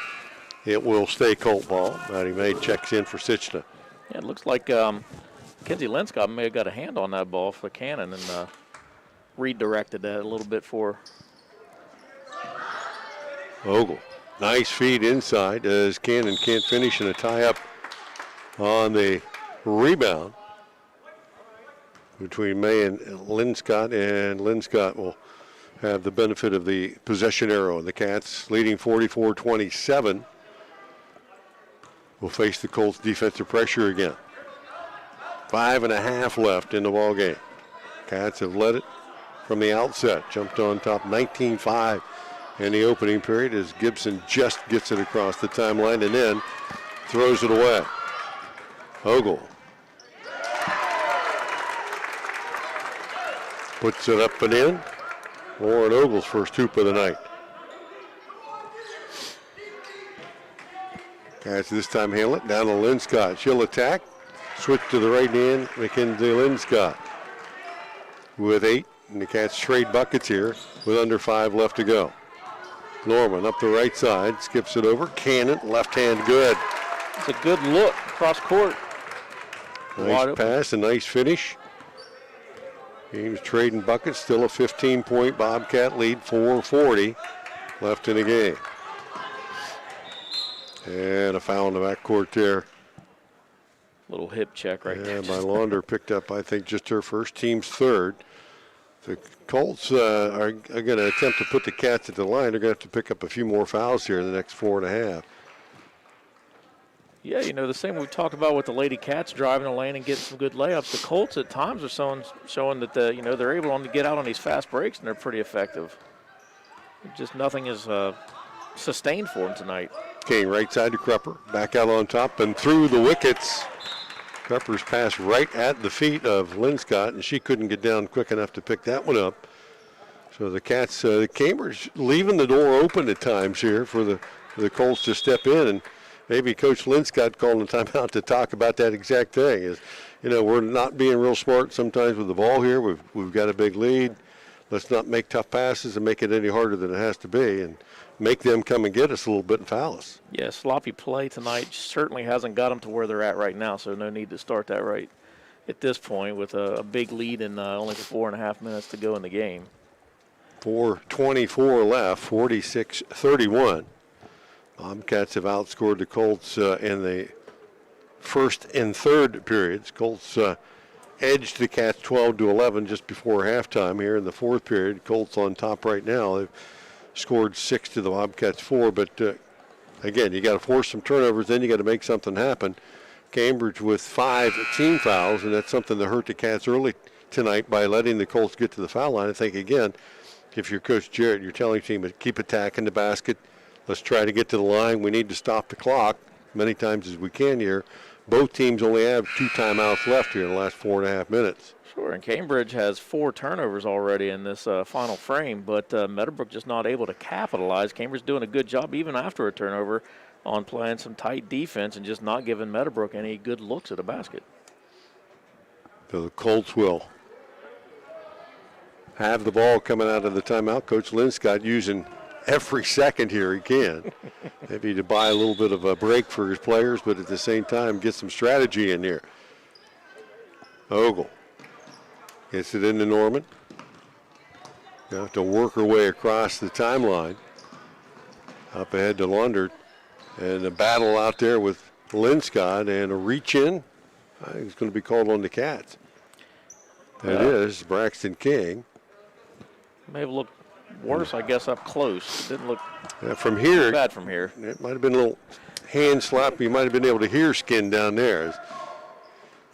It will stay Colt ball. Matty May checks in for Sitchna. Yeah, it looks like Kenzie Linscott may have got a hand on that ball for Cannon and redirected that a little bit for Ogle. Nice feed inside as Cannon can't finish, and a tie-up on the rebound between May and Linscott, and Linscott will have the benefit of the possession arrow. And the Cats, leading 44-27, will face the Colts defensive pressure again. 5.5 left in the ball game. Cats have led it from the outset. Jumped on top 19-5 in the opening period as Gibson just gets it across the timeline and then throws it away. Ogle puts it up and in. Lauren Ogle's first hoop of the night. Cats this time handle it down to Lynn Scott. She'll attack. Switch to the right end. Mackenzie Lynn Scott with 8. And the Cats trade buckets here with under 5 left to go. Norman up the right side, skips it over. Cannon, left hand good. It's a good look cross court. Nice pass, a nice finish. Game's trading buckets, still a 15-point Bobcat lead, 4:40 left in the game. And a foul in the backcourt there. Little hip check right there. Yeah, by Launder picked up, I think, just her first, team's third. The Colts are going to attempt to put the Cats at the line. They're going to have to pick up a few more fouls here in the next 4.5. Yeah, the same we talked about with the Lady Cats driving the lane and getting some good layups. The Colts at times are showing that they're able to get out on these fast breaks and they're pretty effective. Just nothing is sustained for them tonight. King right side to Krupper, back out on top and through the wickets. Krupper's pass right at the feet of Linscott, and she couldn't get down quick enough to pick that one up. So the Cats, Cambridge leaving the door open at times here for the Colts to step in, and maybe Coach Linscott calling a timeout to talk about that exact thing. Is, we're not being real smart sometimes with the ball here. We've got a big lead. Let's not make tough passes and make it any harder than it has to be, and make them come and get us a little bit and foul us. Yeah, sloppy play tonight certainly hasn't got them to where they're at right now, so no need to start that right at this point with a big lead and only 4.5 minutes to go in the game. 4:24 left, 46-31. Bobcats have outscored the Colts in the first and third periods. Colts edged the Cats 12-11 just before halftime here in the fourth period. Colts on top right now. They've scored 6 to the Bobcats 4, but again, you got to force some turnovers, then you got to make something happen. Cambridge with 5 team fouls, and that's something that hurt the Cats early tonight by letting the Colts get to the foul line. I think, again, if you're Coach Jarrett, you're telling your team to keep attacking the basket. Let's try to get to the line. We need to stop the clock many times as we can here. Both teams only have 2 timeouts left here in the last 4.5 minutes. Sure, and Cambridge has 4 turnovers already in this final frame, but Meadowbrook just not able to capitalize. Cambridge doing a good job even after a turnover on playing some tight defense and just not giving Meadowbrook any good looks at the basket. So the Colts will have the ball coming out of the timeout. Coach Linscott using every second here he can. Maybe to buy a little bit of a break for his players, but at the same time get some strategy in here. Ogle gets it into Norman. You have to work her way across the timeline. Up ahead to Laundert. And a battle out there with Linscott and a reach in. I think it's going to be called on the Cats. It is Braxton King. May have looked worse, I guess, up close. It didn't look from here, bad from here. It might have been a little hand slap. You might have been able to hear skin down there. As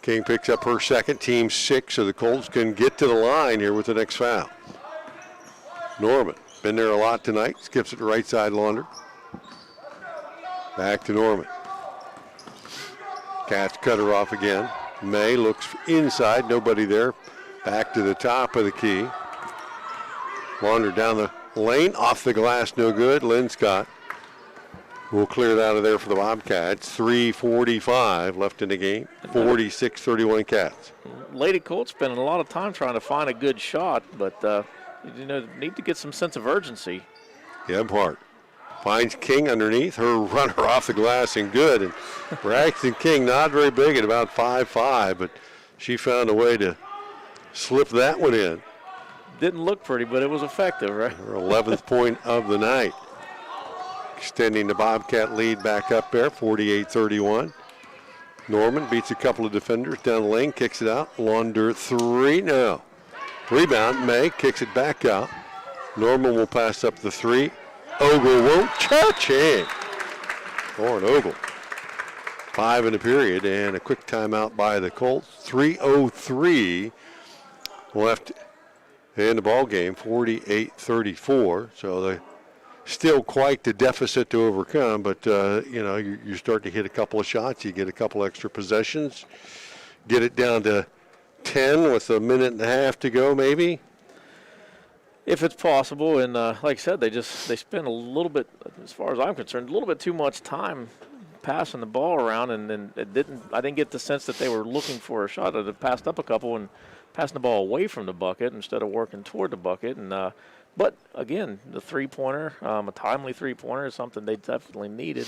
King picks up her second, team 6, so the Colts can get to the line here with the next foul. Norman, been there a lot tonight, skips it to right side Launder. Back to Norman. Cats cut her off again. May looks inside, nobody there. Back to the top of the key. Launder down the lane, off the glass, no good. Linscott will clear it out of there for the Bobcats. 3:45 left in the game. 46-31 Cats. Lady Colts spending a lot of time trying to find a good shot, but need to get some sense of urgency. Gebhardt finds King underneath. Her runner off the glass and good. And Braxton King not very big at about 5'5", but she found a way to slip that one in. Didn't look pretty, but it was effective, right? Her 11th point of the night. Extending the Bobcat lead back up there, 48-31. Norman beats a couple of defenders down the lane, kicks it out. Launder 3, no. Rebound, May kicks it back out. Norman will pass up the 3. Ogle won't touch it. Lauren Ogle. 5 in the period and a quick timeout by the Colts. 3:03 left in the ball game, 48-34. So they still quite the deficit to overcome, but you start to hit a couple of shots, you get a couple extra possessions, get it down to 10 with a minute and a half to go maybe. If it's possible, and like I said, they spend a little bit, as far as I'm concerned, a little bit too much time passing the ball around, and I didn't get the sense that they were looking for a shot. They passed up a couple and passing the ball away from the bucket instead of working toward the bucket, and But again, the three-pointer, a timely three-pointer is something they definitely needed.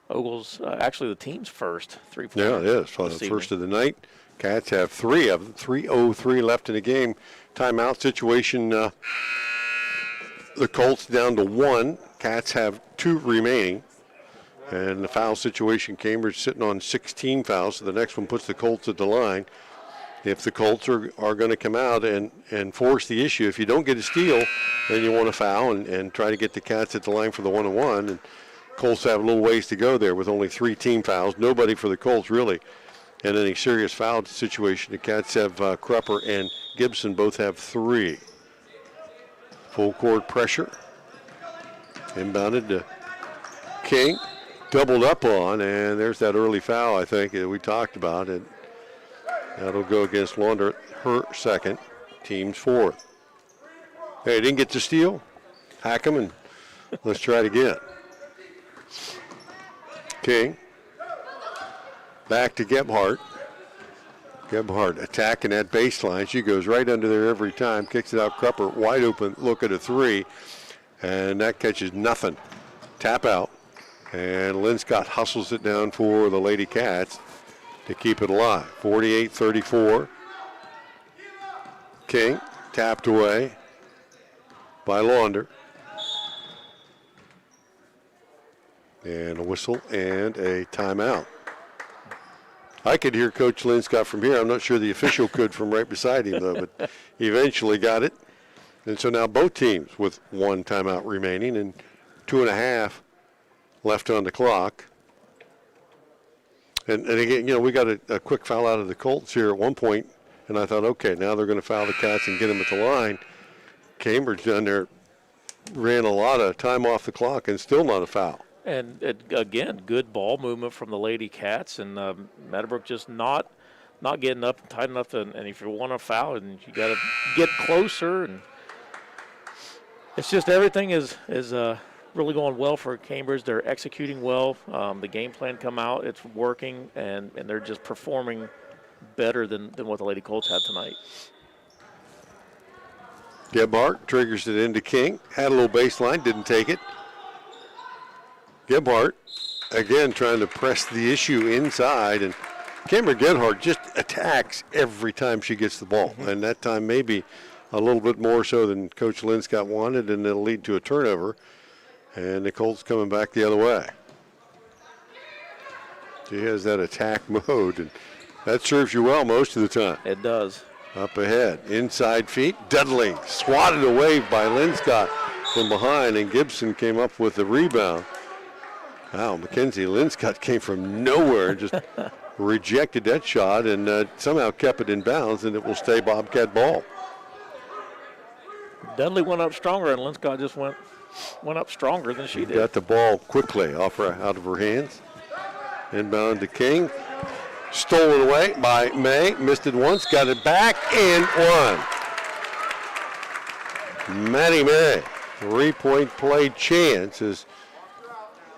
Ogle's actually the team's first three-pointer. Yeah, it is. So the first of the night. Cats have 3 of them. 3:03 left in the game. Timeout situation. The Colts down to 1. Cats have 2 remaining. And the foul situation, Cambridge sitting on 16 fouls, so the next one puts the Colts at the line. If the Colts are going to come out and force the issue, if you don't get a steal, then you want to foul and try to get the Cats at the line for the 1-on-1. And Colts have a little ways to go there with only 3 team fouls. Nobody for the Colts really in any serious foul situation. The Cats have Krupper and Gibson both have 3. Full court pressure. Inbounded to King. Doubled up on, and there's that early foul, I think, that we talked about. And that'll go against Launder, her second, team's 4th. Hey, didn't get the steal. Hack him, and let's try it again. King. Back to Gebhardt. Gebhardt attacking that baseline. She goes right under there every time. Kicks it out. Krupper wide open. Look at a 3. And that catches nothing. Tap out. And Lynn Scott hustles it down for the Lady Cats to keep it alive. 48-34. King tapped away by Launder. And a whistle and a timeout. I could hear Coach Lynn Scott from here. I'm not sure the official could from right beside him, though, but he eventually got it. And so now both teams with 1 timeout remaining and 2.5 left on the clock. And again, you know, we got a quick foul out of the Colts here at one point, and I thought, okay, now they're going to foul the Cats and get them at the line. Cambridge down there ran a lot of time off the clock and still not a foul. And again, good ball movement from the Lady Cats, and Meadowbrook just not getting up tight enough. And if you want to foul, and you got to get closer, and it's just everything is really going well for Cambridge. They're executing well. The game plan come out, it's working, and they're just performing better than what the Lady Colts had tonight. Gebhardt triggers it into King. Had a little baseline, didn't take it. Gebhardt, again, trying to press the issue inside. And Cameron Gebhardt just attacks every time she gets the ball. Mm-hmm. And that time maybe a little bit more so than Coach Lynn Scott wanted, and it'll lead to a turnover. And the Colts coming back the other way. She has that attack mode, and that serves you well most of the time. It does. Up ahead, inside feet, Dudley swatted away by Lynn Scott from behind, and Gibson came up with the rebound. Wow, Mackenzie Lynn Scott came from nowhere, just rejected that shot, and somehow kept it in bounds, and it will stay Bobcat ball. Dudley went up stronger, and Lynn Scott just went up stronger than she did. Got the ball quickly out of her hands. Inbound to King. Stolen away by May. Missed it once. Got it back and one. Maddie May. 3-point play chance as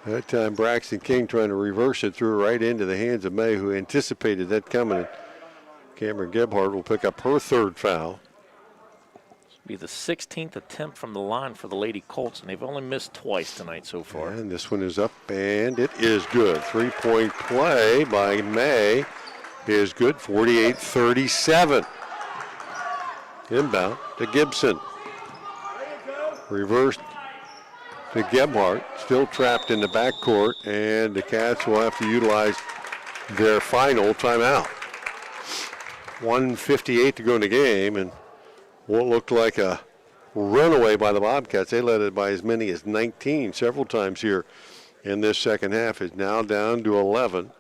that time Braxton King trying to reverse it, threw it right into the hands of May, who anticipated that coming. Cameron Gebhardt will pick up her 3rd foul. Be the 16th attempt from the line for the Lady Colts, and they've only missed twice tonight so far. And this one is up, and it is good. 3-point play by May is good, 48-37. Inbound to Gibson. Reversed to Gebhardt, still trapped in the backcourt, and the Cats will have to utilize their final timeout. 1:58 to go in the game, and what looked like a runaway by the Bobcats. They led it by as many as 19 several times here in this second half. Is now down to 11.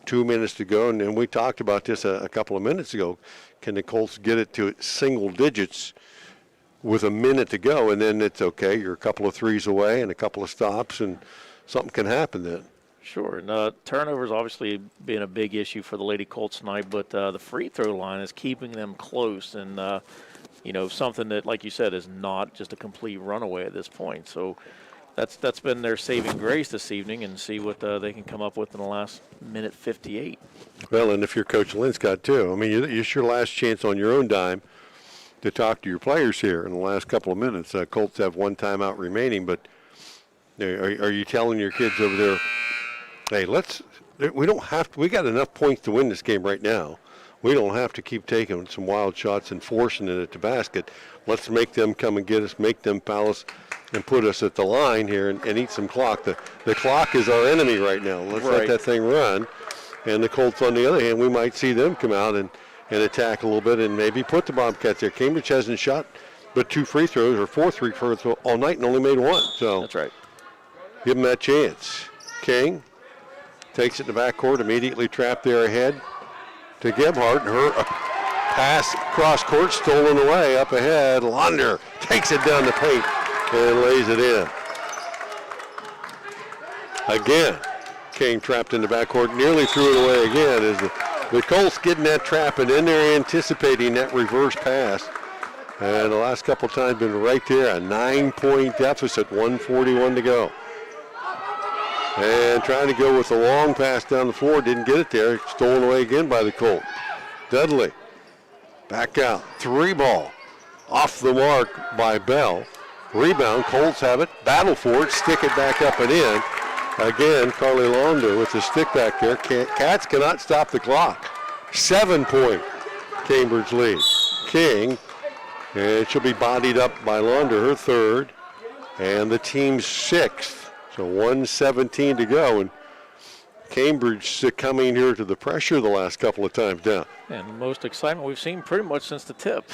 2 minutes to go, and we talked about this a couple of minutes ago. Can the Colts get it to single digits with a minute to go, and then it's okay. You're a couple of threes away and a couple of stops, and something can happen then. Sure, and turnovers obviously being a big issue for the Lady Colts tonight, but the free throw line is keeping them close, and something that, like you said, is not just a complete runaway at this point. So that's been their saving grace this evening, and see what they can come up with in the last minute 58. Well, and if you're Coach Lynn Scott too, I mean, it's your last chance on your own dime to talk to your players here in the last couple of minutes. Colts have one timeout remaining, but are you telling your kids over there, hey, we don't have to, we got enough points to win this game right now. We don't have to keep taking some wild shots and forcing it at the basket. Let's make them come and get us, make them foul us, and put us at the line here and eat some clock. The clock is our enemy right now. Let's let that thing run. And the Colts, on the other hand, we might see them come out and attack a little bit and maybe put the Bobcats there. Cambridge hasn't shot but 2 free throws or 4 free throws all night and only made 1. So that's right. Give them that chance. King takes it in the backcourt, immediately trapped there ahead to Gebhardt. And her pass cross court stolen away up ahead. Launder takes it down the paint and lays it in. Again, King trapped in the backcourt, nearly threw it away again as the Colts getting that trap, and then they're anticipating that reverse pass. And the last couple of times been right there, a 9-point deficit, 1:41 to go. And trying to go with a long pass down the floor, didn't get it there. Stolen away again by the Colts. Dudley, back out, 3-ball, off the mark by Bell. Rebound, Colts have it, battle for it, stick it back up and in. Again, Carly Launder with the stick back there. Cats cannot stop the clock. 7-point Cambridge lead. King, and she'll be bodied up by Launder, her third, and the team's 6th. So 1:17 to go, and Cambridge succumbing here to the pressure the last couple of times down. And the most excitement we've seen pretty much since the tip.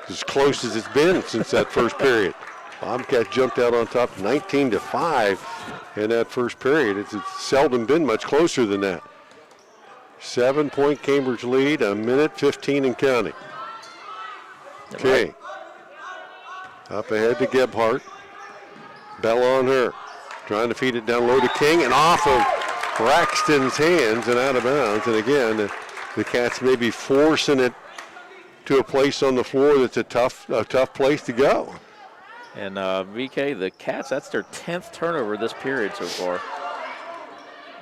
As close as it's been since that first period. Bobcats jumped out on top 19-5 in that first period. It's seldom been much closer than that. 7-point Cambridge lead, 1:15 and counting. King. Up ahead to Gebhardt. Bell on her. Trying to feed it down low to King and off of Braxton's hands and out of bounds. And again, the Cats may be forcing it to a place on the floor that's a tough place to go. And VK, the Cats, that's their 10th turnover this period so far.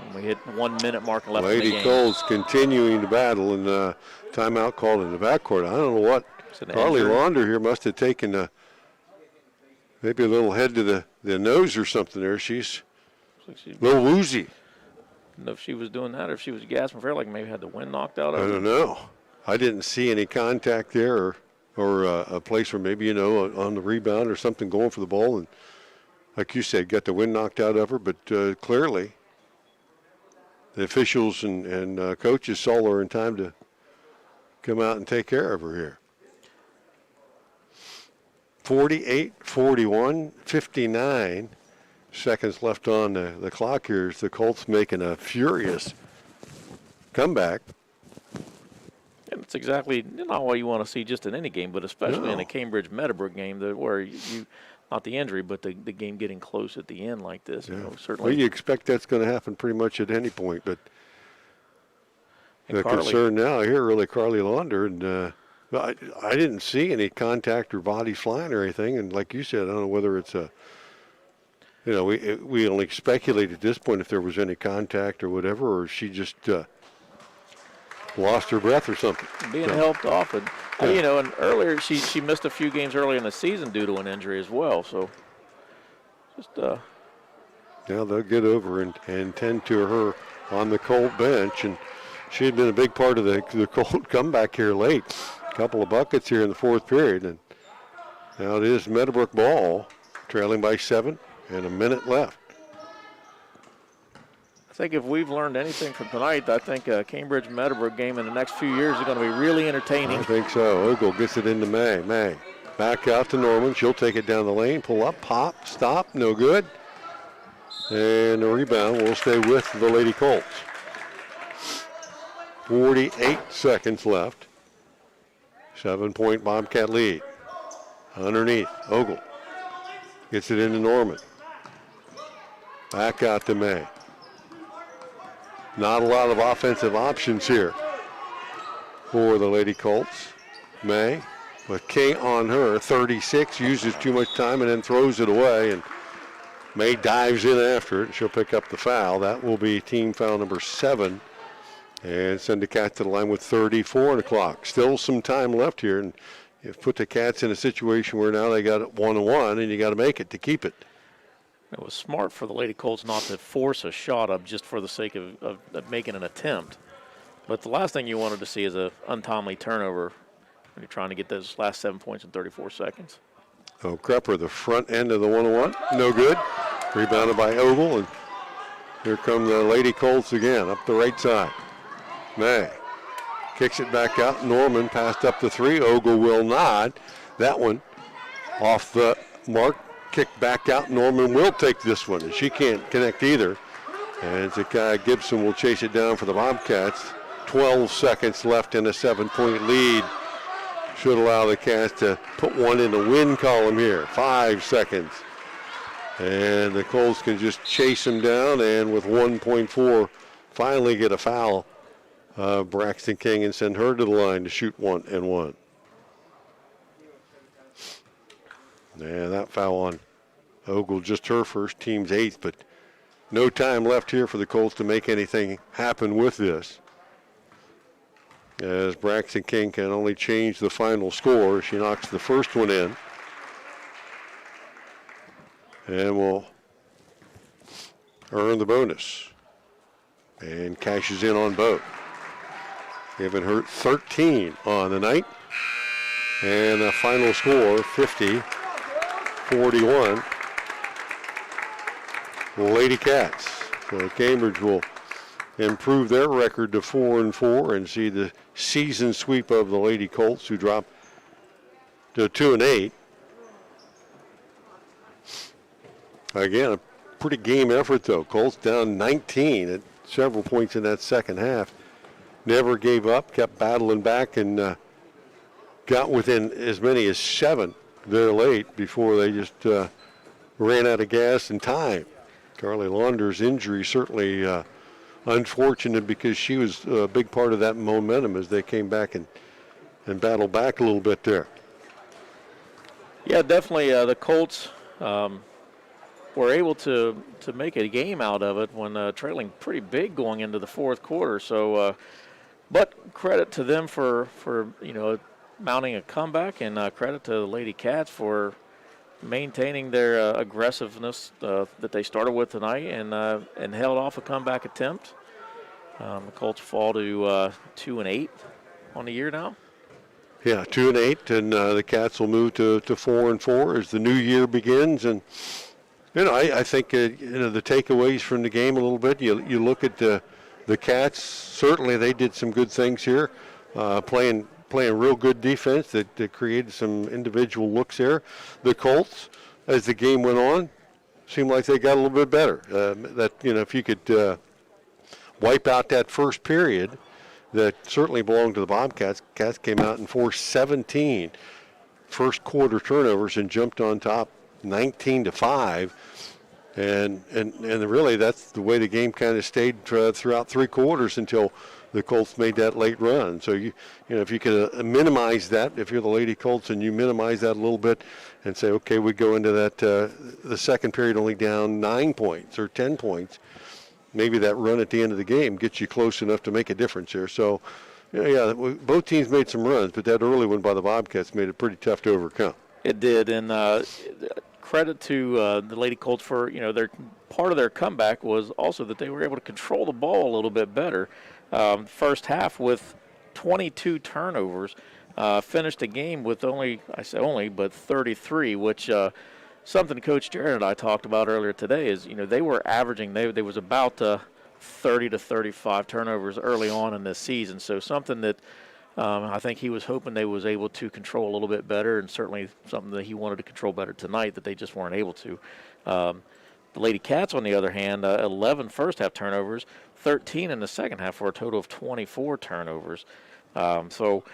And we hit 1 minute mark left in the game. Lady Colts continuing to battle, and timeout called in the backcourt. I don't know what. Carly Launder here must have taken maybe a little head to the nose or something there. She's a little woozy. I don't know if she was doing that or if she was gasping for air, like maybe had the wind knocked out of her. I don't know. I didn't see any contact there or a place where maybe, on the rebound or something going for the ball. And like you said, got the wind knocked out of her. But clearly the officials and coaches saw her in time to come out and take care of her here. 48-41, 59 seconds left on the clock here as the Colts making a furious comeback. And it's exactly not what you want to see just in any game, but especially in a Cambridge Meadowbrook game where you not the injury, but the game getting close at the end like this. Yeah. Certainly. Well, you expect that's going to happen pretty much at any point, but the concern now here really Carly Launder, and I didn't see any contact or bodies flying or anything, and like you said, I don't know whether it's we only speculate at this point if there was any contact or whatever, or she just lost her breath or something. Being helped off, and and earlier she missed a few games early in the season due to an injury as well. So just now they'll get over and tend to her on the Colt bench, and she had been a big part of the Colt comeback here late. A couple of buckets here in the fourth period, and now it is Meadowbrook ball, trailing by 7 and a minute left. I think if we've learned anything from tonight, I think a Cambridge Meadowbrook game in the next few years is going to be really entertaining. I think so. Ogle gets it into May. May back out to Norman. She'll take it down the lane, pull up, pop, stop, no good. And the rebound will stay with the Lady Colts. 48 seconds left. 7-point Bobcat lead. Underneath, Ogle gets it into Norman. Back out to May. Not a lot of offensive options here for the Lady Colts. May, with King on her, 36, uses too much time and then throws it away, and May dives in after it. She'll pick up the foul. That will be team foul number 7, and send the Cats to the line with 34 on the clock. Still some time left here, and you've put the Cats in a situation where now they got it 1-1, and you got to make it to keep it. It was smart for the Lady Colts not to force a shot up just for the sake of making an attempt. But the last thing you wanted to see is an untimely turnover when you're trying to get those last 7 points in 34 seconds. Oh, Krepper, the front end of the 1-1, no good. Rebounded by Ogle, and here come the Lady Colts again, up the right side. May kicks it back out. Norman passed up the 3. Ogle will not. That one off the mark. Kick back out. Norman will take this one, and she can't connect either. And Zakiah Gibson will chase it down for the Bobcats. 12 seconds left in a 7-point lead. Should allow the Cats to put one in the win column here. 5 seconds. And the Colts can just chase them down, and with 1.4, finally get a foul. Braxton King, and send her to the line to shoot 1-1. Yeah, that foul on Ogle, just her first, team's 8th, but no time left here for the Colts to make anything happen with this. As Braxton King can only change the final score. She knocks the first one in. And will earn the bonus. And cashes in on both. Giving her 13 on the night. And the final score, 50-41. Lady Cats. So Cambridge will improve their record to 4-4 and see the season sweep of the Lady Colts, who drop to 2-8. Again, a pretty game effort, though. Colts down 19 at several points in that second half. Never gave up, kept battling back, and got within as many as 7 there late before they just ran out of gas and time. Carly Launder's injury certainly unfortunate, because she was a big part of that momentum as they came back and battled back a little bit there. Yeah, definitely the Colts were able to make a game out of it when trailing pretty big going into the fourth quarter. So, but credit to them for mounting a comeback, and credit to the Lady Cats for maintaining their aggressiveness that they started with tonight, and held off a comeback attempt. The Colts fall to 2-8 on the year now. Yeah, 2-8, and the Cats will move to 4-4 as the new year begins. And I think the takeaways from the game a little bit. You look at the Cats. Certainly, they did some good things here, playing real good defense that created some individual looks there. The Colts, as the game went on, seemed like they got a little bit better. If you could wipe out that first period, that certainly belonged to the Bobcats. Cats came out and forced 17 first quarter turnovers and jumped on top 19-5. And really, that's the way the game kind of stayed throughout 3 quarters until the Colts made that late run. So if you could minimize that, if you're the Lady Colts and you minimize that a little bit and say, okay, we go into that the second period only down 9 points or 10 points, maybe that run at the end of the game gets you close enough to make a difference here. So, both teams made some runs, but that early one by the Bobcats made it pretty tough to overcome. It did, and credit to the Lady Colts for, their part of their comeback was also that they were able to control the ball a little bit better. First half with 22 turnovers, finished the game with but 33, which something Coach Jarrett and I talked about earlier today is, they were averaging, they was about 30 to 35 turnovers early on in this season. So something that I think he was hoping they was able to control a little bit better, and certainly something that he wanted to control better tonight that they just weren't able to. The Lady Cats, on the other hand, 11 first-half turnovers, 13 in the second half for a total of 24 turnovers. So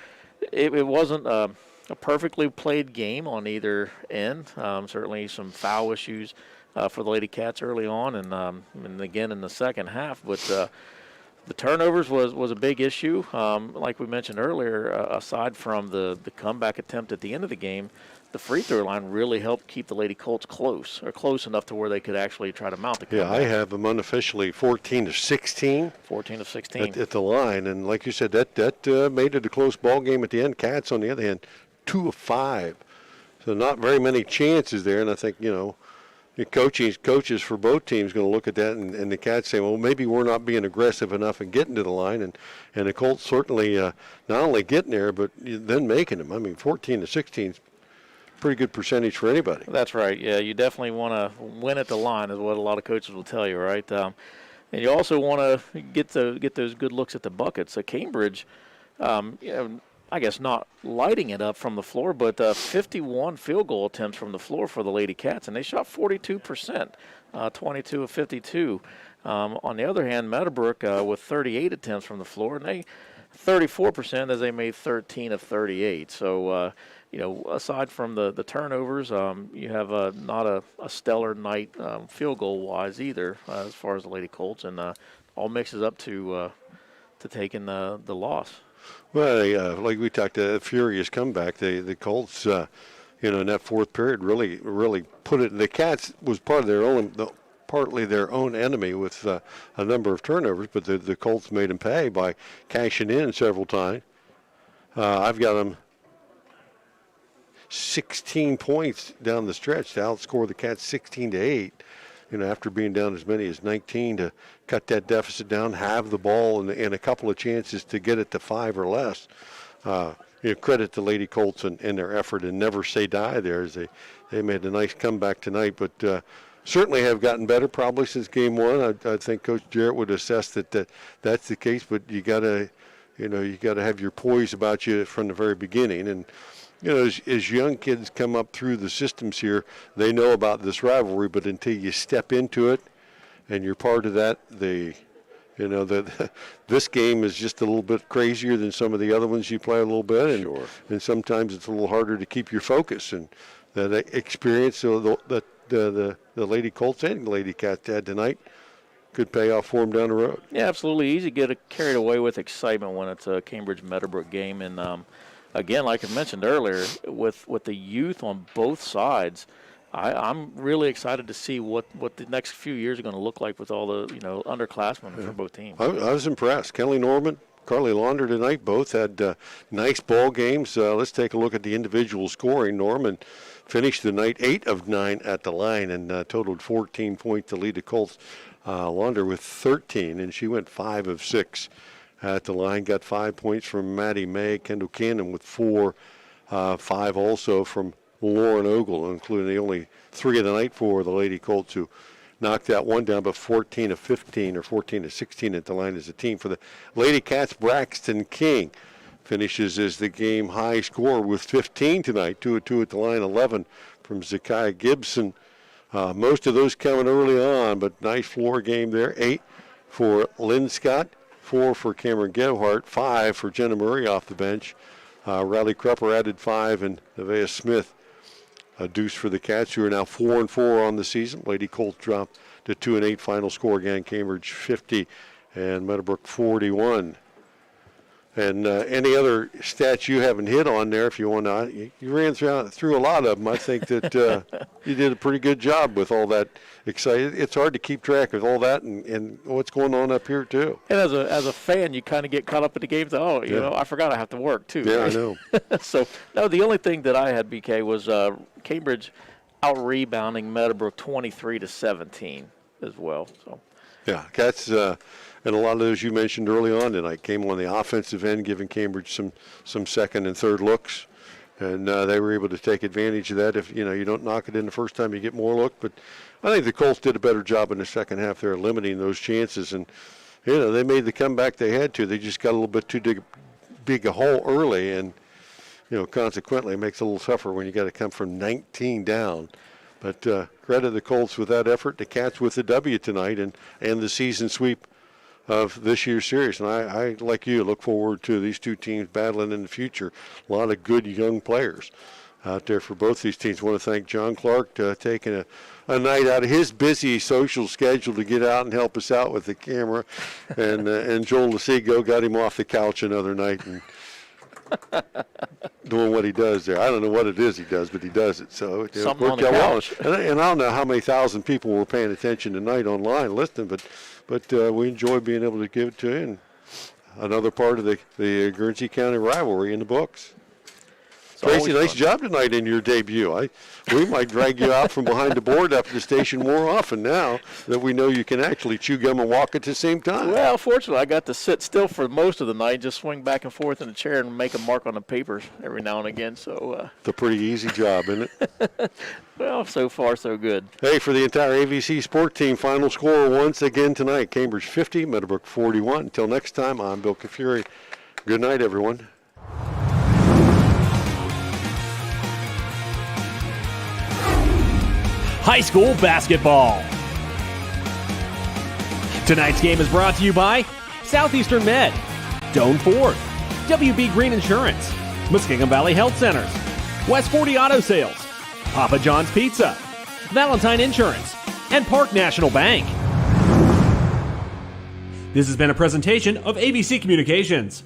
it wasn't a perfectly played game on either end. Certainly some foul issues for the Lady Cats early on, and again in the second half. But the turnovers was a big issue. Like we mentioned earlier, aside from the comeback attempt at the end of the game, the free throw line really helped keep the Lady Colts close enough to where they could actually try to mount the comeback. Yeah, I have them unofficially 14-16. 14-16 at the line, and like you said, that made it a close ball game at the end. Cats, on the other hand, 2 of 5. So not very many chances there, and I think, the coaches for both teams going to look at that and the Cats say, well, maybe we're not being aggressive enough in getting to the line, and the Colts certainly not only getting there, but then making them. I mean, 14 to 16 is pretty good percentage for anybody. That's right. Yeah, you definitely want to win at the line is what a lot of coaches will tell you, right? And you also want to get those good looks at the buckets. So Cambridge, I guess not lighting it up from the floor, but 51 field goal attempts from the floor for the Lady Cats, and they shot 42%, 22 of 52. On the other hand, Meadowbrook with 38 attempts from the floor, and they 34% as they made 13 of 38. So, aside from the turnovers, you have not a stellar night field goal-wise either as far as the Lady Colts, and all mixes up to taking the loss. Well, like we talked, a furious comeback. The Colts, in that fourth period, really put it. The Cats was partly their own enemy with a number of turnovers, but the Colts made them pay by cashing in several times. I've got them 16 points down the stretch to outscore the Cats 16-8. After being down as many as 19 to cut that deficit down, have the ball and a couple of chances to get it to 5 or less. Credit to Lady Colts and their effort and never say die there as they made a nice comeback tonight, but certainly have gotten better probably since game one. I think Coach Jarrett would assess that's the case, but you gotta have your poise about you from the very beginning. And as young kids come up through the systems here, they know about this rivalry, but until you step into it and you're part of that, this game is just a little bit crazier than some of the other ones you play a little bit, and sometimes it's a little harder to keep your focus. And that experience that the Lady Colts and Lady Cats had tonight could pay off for them down the road. Yeah, absolutely. Easy to get carried away with excitement when it's a Cambridge Meadowbrook game, and again, like I mentioned earlier, with the youth on both sides, I'm really excited to see what the next few years are going to look like with all the underclassmen for both teams. I was impressed. Kelly Norman, Carly Launder tonight both had nice ball games. Let's take a look at the individual scoring. Norman finished the night 8 of 9 at the line and totaled 14 points to lead the Colts. Launder with 13, and she went 5 of 6. At the line, got 5 points from Maddie May. Kendall Cannon with 4, 5 also from Lauren Ogle, including the only 3 of the night for the Lady Colts, who knocked that one down, but 14 of 15 or 14 of 16 at the line as a team. For the Lady Cats, Braxton King finishes as the game high scorer with 15 tonight, 2 of 2 at the line, 11 from Zakiah Gibson. Most of those coming early on, but nice floor game there. 8 for Lynn Scott. 4 for Cameron Gebhardt, 5 for Jenna Murray off the bench. Riley Krupper added 5, and Nevaeh Smith a deuce for the Cats, who are now 4-4 on the season. Lady Colts dropped to 2-8. Final score again: Cambridge 50 and Meadowbrook 41. And any other stats you haven't hit on there, if you want to, you ran through a lot of them. I think that you did a pretty good job with all that excited. It's hard to keep track of all that and what's going on up here too. And as a fan, you kind of get caught up in the games. I forgot I have to work too. Yeah, right? I know. So no, the only thing that I had, BK, was Cambridge out rebounding Meadowbrook 23-17 as well. So yeah, Cats. And a lot of those you mentioned early on tonight came on the offensive end, giving Cambridge some second and third looks. And they were able to take advantage of that. If, you don't knock it in the first time, you get more look. But I think the Colts did a better job in the second half there, limiting those chances. And, they made the comeback they had to. They just got a little bit too big a hole early. And, consequently, it makes it a little tougher when you got to come from 19 down. But credit the Colts with that effort. The Cats with the W tonight and the season sweep of this year's series. And I, like you, look forward to these two teams battling in the future. A lot of good young players out there for both these teams. I want to thank John Clark taking a night out of his busy social schedule to get out and help us out with the camera. And Joel Lasigo got him off the couch another night and doing what he does there. I don't know what it is he does, but he does it. So it worked out well. And I don't know how many thousand people were paying attention tonight online listening, but we enjoy being able to give it to you. And another part of the Guernsey County rivalry in the books. Tracy, always nice fun. job tonight in your debut. We might drag you out from behind the board up at the station more often now that we know you can actually chew gum and walk at the same time. Well, fortunately, I got to sit still for most of the night, just swing back and forth in the chair and make a mark on the papers every now and again. So, It's a pretty easy job, isn't it? well, so far so good. Hey, for the entire AVC sport team, final score once again tonight, Cambridge 50, Meadowbrook 41. Until next time, I'm Bill Kafuri. Good night, everyone. High school basketball. Tonight's game is brought to you by Southeastern Med, Doan Ford, WB Green Insurance, Muskingum Valley Health Centers, West 40 Auto Sales, Papa John's Pizza, Valentine Insurance, and Park National Bank. This has been a presentation of ABC Communications.